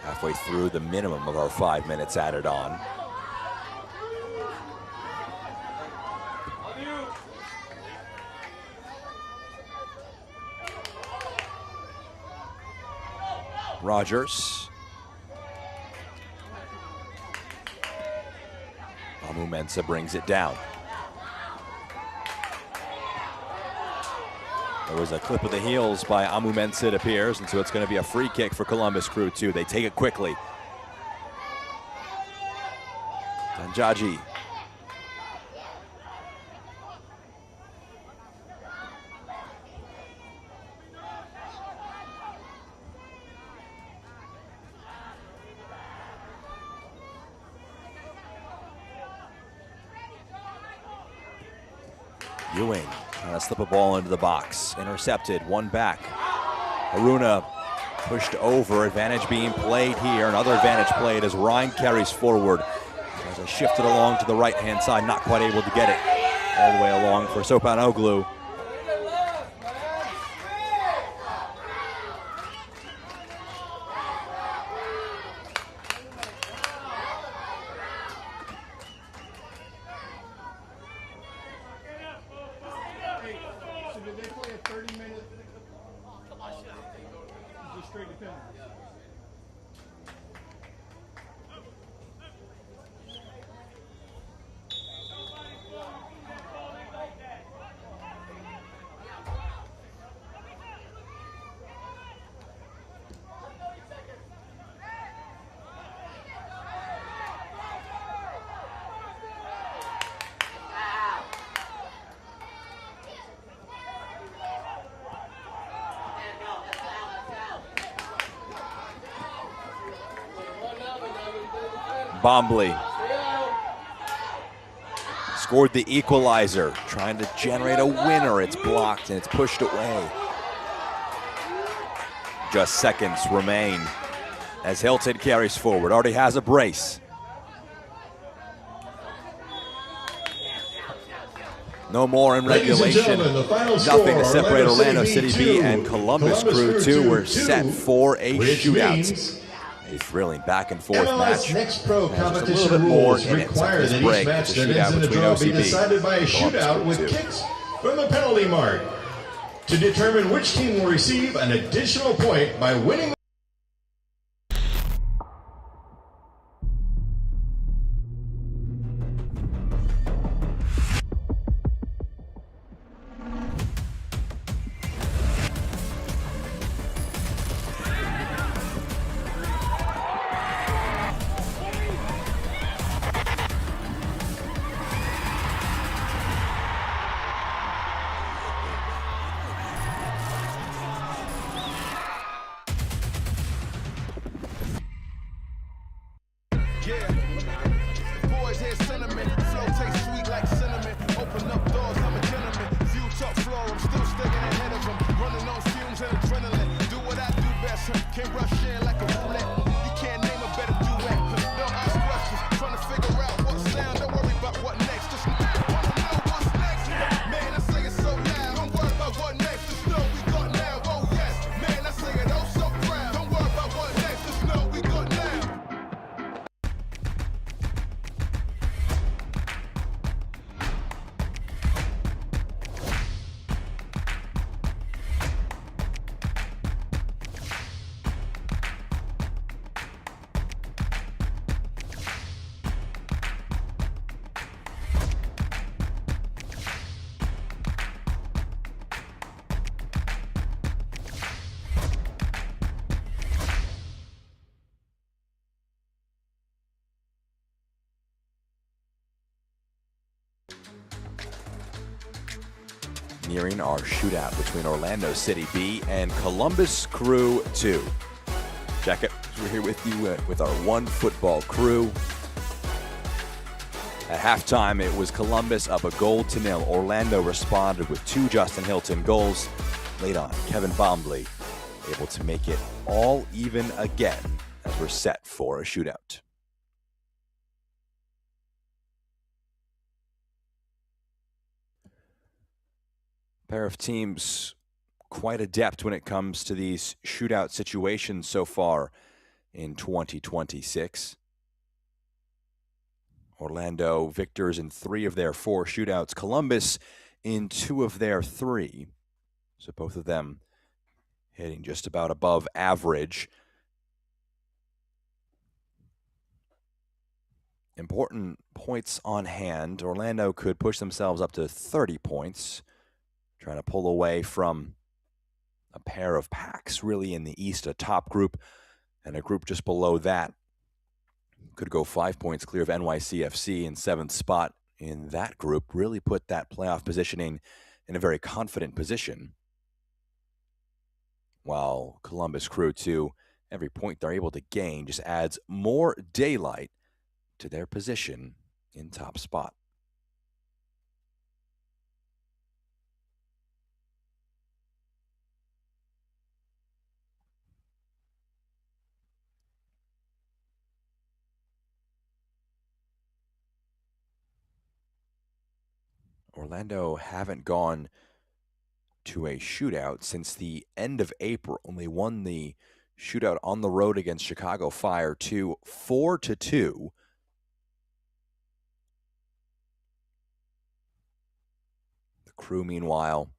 Halfway through the minimum of our 5 minutes added on. Rogers. Amu-Mensah brings it down. There was a clip of the heels by Amu-Mensah, it appears, and so it's going to be a free kick for Columbus Crew, too. They take it quickly. Danjaji. Ewing trying to slip a ball into the box. Intercepted, one back. Haruna pushed over, advantage being played here. Another advantage played as Ryan carries forward. As I shifted along to the right-hand side, not quite able to get it all the way along for Sopanoglu. Bombley scored the equalizer, trying to generate a winner. It's blocked and it's pushed away. Just seconds remain as Hilton carries forward. Already has a brace. No more in regulation. Nothing to separate Orlando City B and Columbus Crew 2. We're set for a shootout. A thrilling back and forth match. Next pro Just a competition little bit more rules in it. require This that break, each match it's a that ends shootout in a between draw be OCB decided by a and Columbus shootout Crew with 2. kicks from the penalty mark to determine which team will receive an additional point by winning. nearing our shootout between Orlando City B and Columbus Crew 2. Check it. We're here with you with our One Football crew. At halftime, it was Columbus up 1-0. Orlando responded with 2 Justin Hilton goals. Late on, Kevin Bombley able to make it all even again as we're set for a shootout. Pair of teams quite adept when it comes to these shootout situations so far in 2026. Orlando victors in 3 of their 4 shootouts. Columbus in 2 of their 3. So both of them hitting just about above average. Important points on hand. Orlando could push themselves up to 30 points, trying to pull away from a pair of packs really in the East, a top group, and a group just below that. Could go 5 points clear of NYCFC in 7th spot in that group. Really put that playoff positioning in a very confident position. While Columbus Crew 2, every point they're able to gain just adds more daylight to their position in top spot. Orlando haven't gone to a shootout since the end of April, and they won the shootout on the road against Chicago Fire 4-2. The Crew, meanwhile,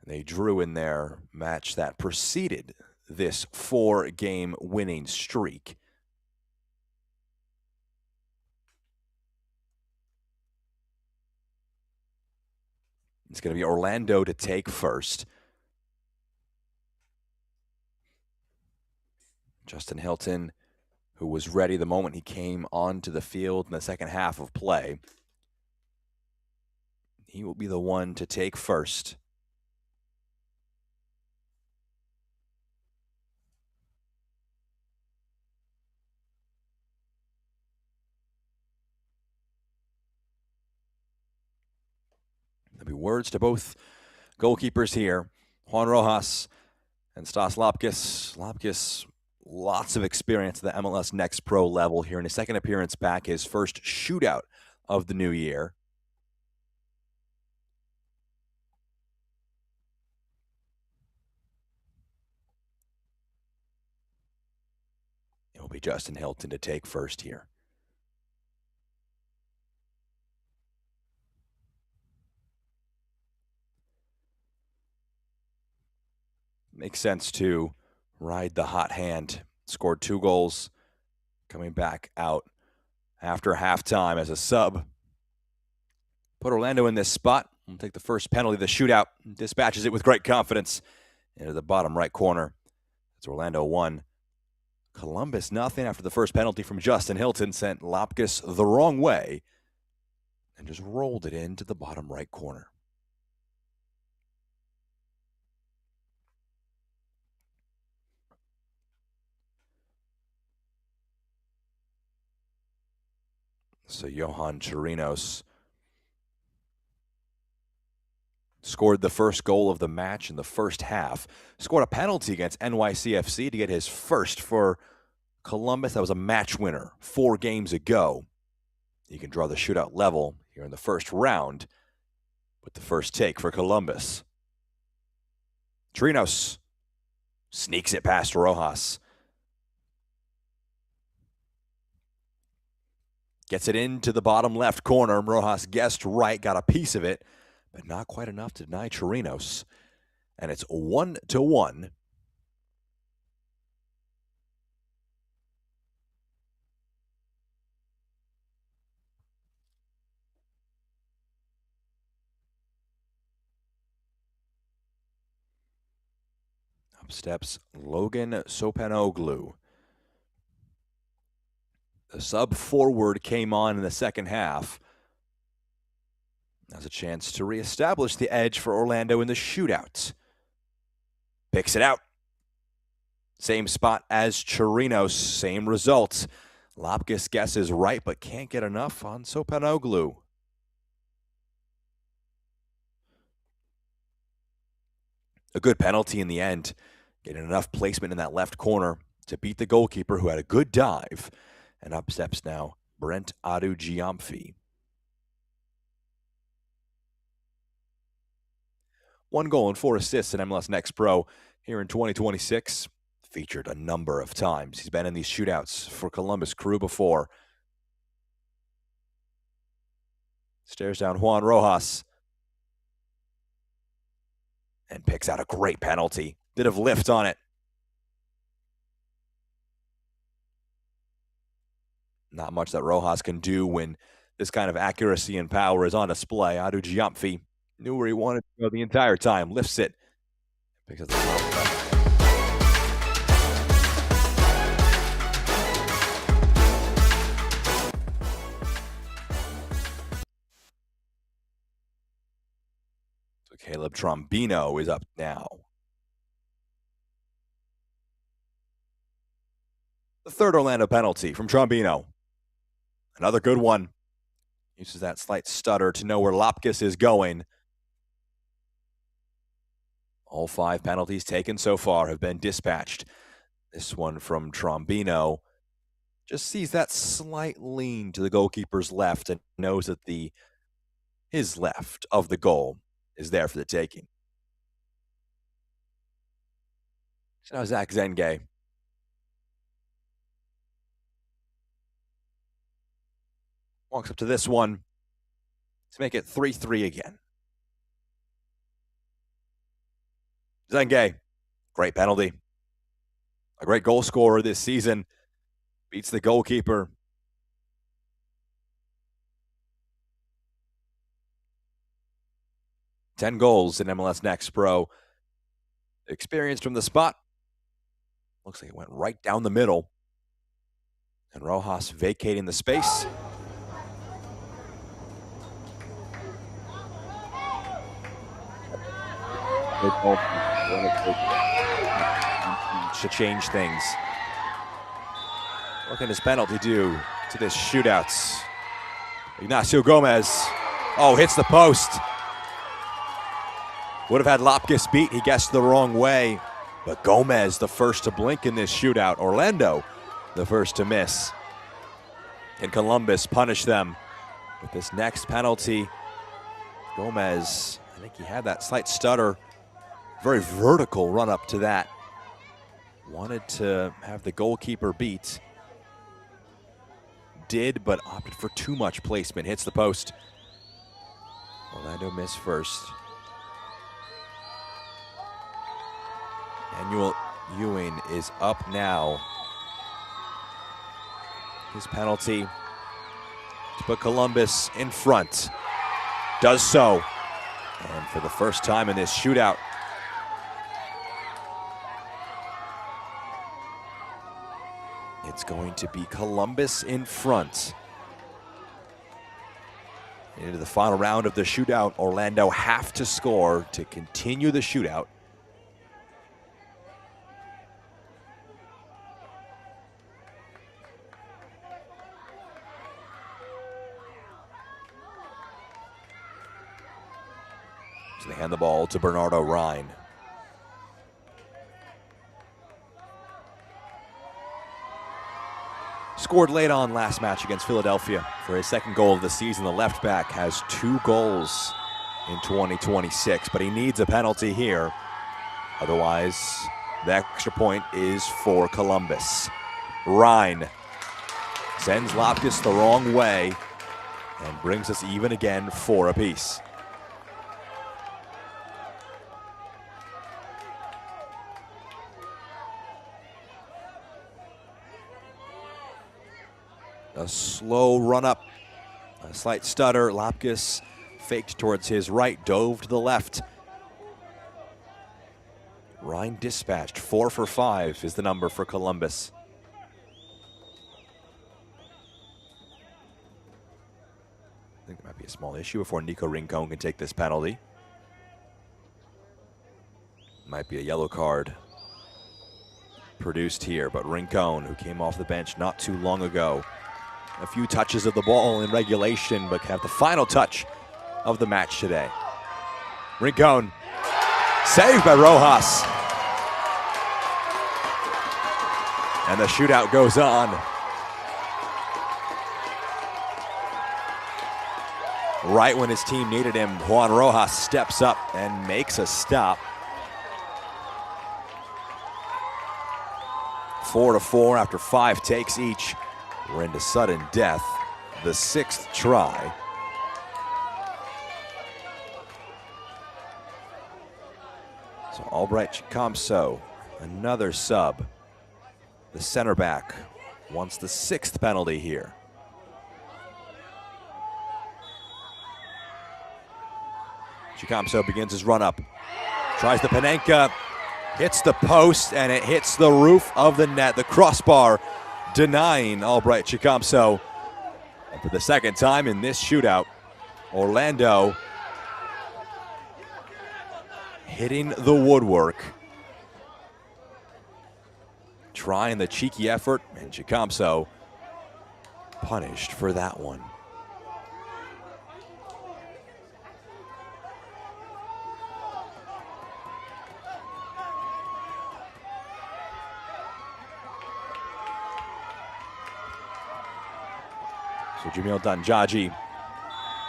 they drew in their match that preceded this 4-game winning streak. It's going to be Orlando to take first. Justin Hilton, who was ready the moment he came onto the field in the second half of play. He will be the one to take first. There'll be words to both goalkeepers here. Juan Rojas and Stas Lapkus. Lapkus, lots of experience at the MLS Next Pro level here in his second appearance back, his first shootout of the new year. It will be Justin Hilton to take first here. Makes sense to ride the hot hand. Scored 2 goals, coming back out after halftime as a sub. Put Orlando in this spot. We'll take the first penalty of the shootout. Dispatches it with great confidence into the bottom right corner. It's Orlando 1. Columbus nothing after the first penalty from Justin Hilton sent Lapkus the wrong way and just rolled it into the bottom right corner. So Johan Chirinos scored the first goal of the match in the first half. Scored a penalty against NYCFC to get his first for Columbus. That was a match winner 4 games ago. You can draw the shootout level here in the first round with the first take for Columbus. Chirinos sneaks it past Rojas. Gets it into the bottom left corner. Rojas guessed right, got a piece of it, but not quite enough to deny Chirinos. And it's 1-1. Up steps Logan Sopanoglu. The sub forward came on in the second half. has a chance to reestablish the edge for Orlando in the shootout. Picks it out. Same spot as Chirinos, same results. Lapkus guesses right, but can't get enough on Sopanoglu. A good penalty in the end, getting enough placement in that left corner to beat the goalkeeper who had a good dive. And up steps now Brent Adu-Giamfi. 1 goal and 4 assists in MLS Next Pro here in 2026. Featured a number of times. He's been in these shootouts for Columbus Crew before. Stares down Juan Rojas. And picks out a great penalty. Bit of lift on it. Not much that Rojas can do when this kind of accuracy and power is on display. Adu-Giamfi knew where he wanted to go the entire time. Lifts it. Picks up the top. Caleb Trombino is up now. The third Orlando penalty from Trombino. Another good one. Uses that slight stutter to know where Lapkus is going. All 5 penalties taken so far have been dispatched. This one from Trombino just sees that slight lean to the goalkeeper's left and knows that his left of the goal is there for the taking. So now Zach Zengay. Walks up to this one to make it 3-3 again. Zengay, great penalty. A great goal scorer this season. Beats the goalkeeper. Ten goals in MLS Next Pro. Experienced from the spot. Looks like it went right down the middle. And Rojas vacating the space. Should change things. What can his penalty do to this shootouts? Ignacio Gomez. Oh, hits the post. Would have had Lapkus beat. He guessed the wrong way. But Gomez, the first to blink in this shootout. Orlando, the first to miss. Can Columbus punish them with this next penalty? Gomez, I think he had that slight stutter. Very vertical run up to that. Wanted to have the goalkeeper beat. Did, but opted for too much placement. Hits the post. Orlando missed first. Manuel Ewing is up now. His penalty to put Columbus in front. Does so. And for the first time in this shootout, it's going to be Columbus in front. Into the final round of the shootout, Orlando have to score to continue the shootout. So they hand the ball to Bernardo Rhine. Scored late on last match against Philadelphia for his second goal of the season. The left back has 2 goals in 2026, but he needs a penalty here. Otherwise, the extra point is for Columbus. Rhine sends Lapkus the wrong way and brings us even again 4 apiece. A slow run up, a slight stutter. Lapkus faked towards his right, dove to the left. Rhine dispatched. 4 for 5 is the number for Columbus. I think there might be a small issue before Nico Rincon can take this penalty. Might be a yellow card produced here, but Rincon, who came off the bench not too long ago, a few touches of the ball in regulation, but have the final touch of the match today. Rincon, saved by Rojas. And the shootout goes on. Right when his team needed him, Juan Rojas steps up and makes a stop. 4-4 after 5 takes each. We're into sudden death, the 6th try. So Albright Chicamso, another sub. The center back wants the 6th penalty here. Chicamso begins his run up. Tries the Panenka, hits the post, and it hits the roof of the net, the crossbar, denying Albright Chicamso. And for the second time in this shootout, Orlando hitting the woodwork. Trying the cheeky effort, and Chicamso punished for that one. So Jamil Danjaji,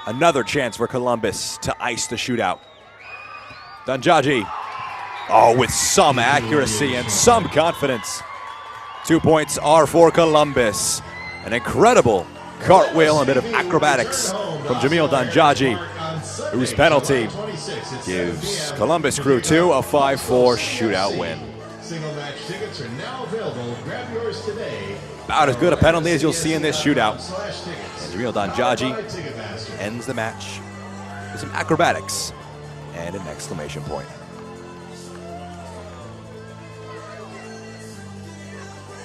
another chance for Columbus to ice the shootout. Danjaji, with some accuracy and some confidence. 2 points are for Columbus. An incredible cartwheel and a bit of acrobatics from Jamil Danjaji, whose penalty gives Columbus Crew 2 a 5-4 shootout win. Single match tickets are now available. Grab yours today. About as good a penalty as you'll see in this shootout. And Jamil Danjaji ends the match with some acrobatics and an exclamation point.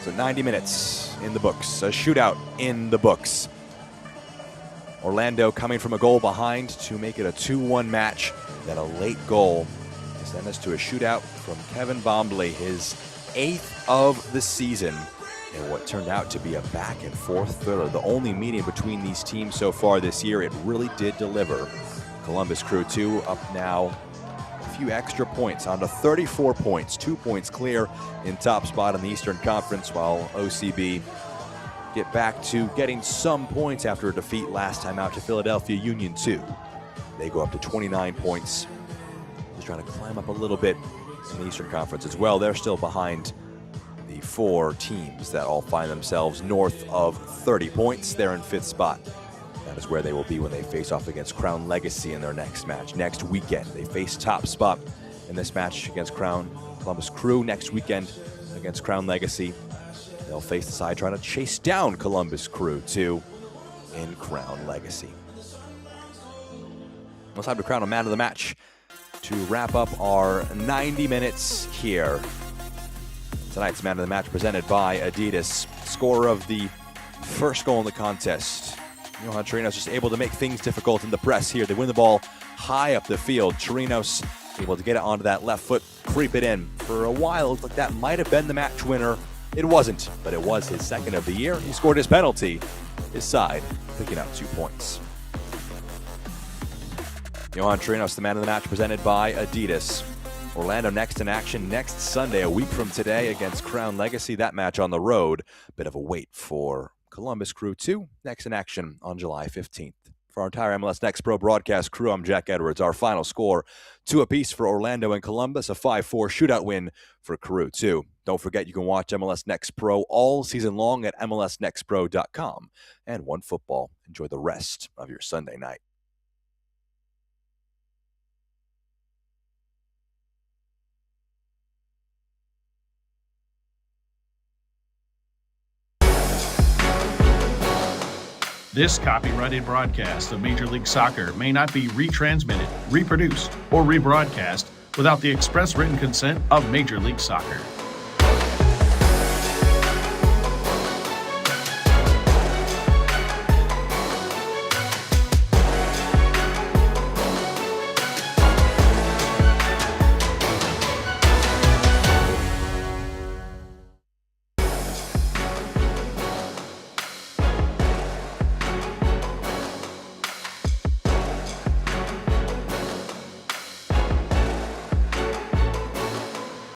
So 90 minutes in the books, a shootout in the books. Orlando coming from a goal behind to make it a 2-1 match. Then a late goal to send us to a shootout from Kevin Bombley, his 8th of the season, in what turned out to be a back and forth thriller. The only meeting between these teams so far this year. It really did deliver. Columbus Crew 2 up now a few extra points, on to 34 points, 2 points clear in top spot in the Eastern Conference, while OCB get back to getting some points after a defeat last time out to Philadelphia Union 2. They go up to 29 points. Just trying to climb up a little bit in the Eastern Conference as well. They're still behind the 4 teams that all find themselves north of 30 points. They're in 5th spot. That is where they will be when they face off against Crown Legacy in their next match. Next weekend, they face top spot in this match against Columbus Crew. Next weekend against Crown Legacy, they'll face the side trying to chase down Columbus Crew 2 in Crown Legacy. Well, it's time to crown a man of the match to wrap up our 90 minutes here. Tonight's man of the match presented by Adidas. Scorer of the first goal in the contest, Johan Chirinos, just able to make things difficult in the press here. They win the ball high up the field. Chirinos able to get it onto that left foot, creep it in. For a while, it looked like that might have been the match winner. It wasn't, but it was his 2nd of the year. He scored his penalty. His side picking up 2 points. Johan Chirinos, the man of the match, presented by Adidas. Orlando next in action next Sunday, a week from today, against Crown Legacy. That match on the road. Bit of a wait for Columbus Crew 2, next in action on July 15th. For our entire MLS Next Pro broadcast crew, I'm Jack Edwards. Our final score, 2 apiece for Orlando and Columbus, a 5-4 shootout win for Crew 2. Don't forget you can watch MLS Next Pro all season long at MLSNextPro.com. And OneFootball. Enjoy the rest of your Sunday night. This copyrighted broadcast of Major League Soccer may not be retransmitted, reproduced, or rebroadcast without the express written consent of Major League Soccer.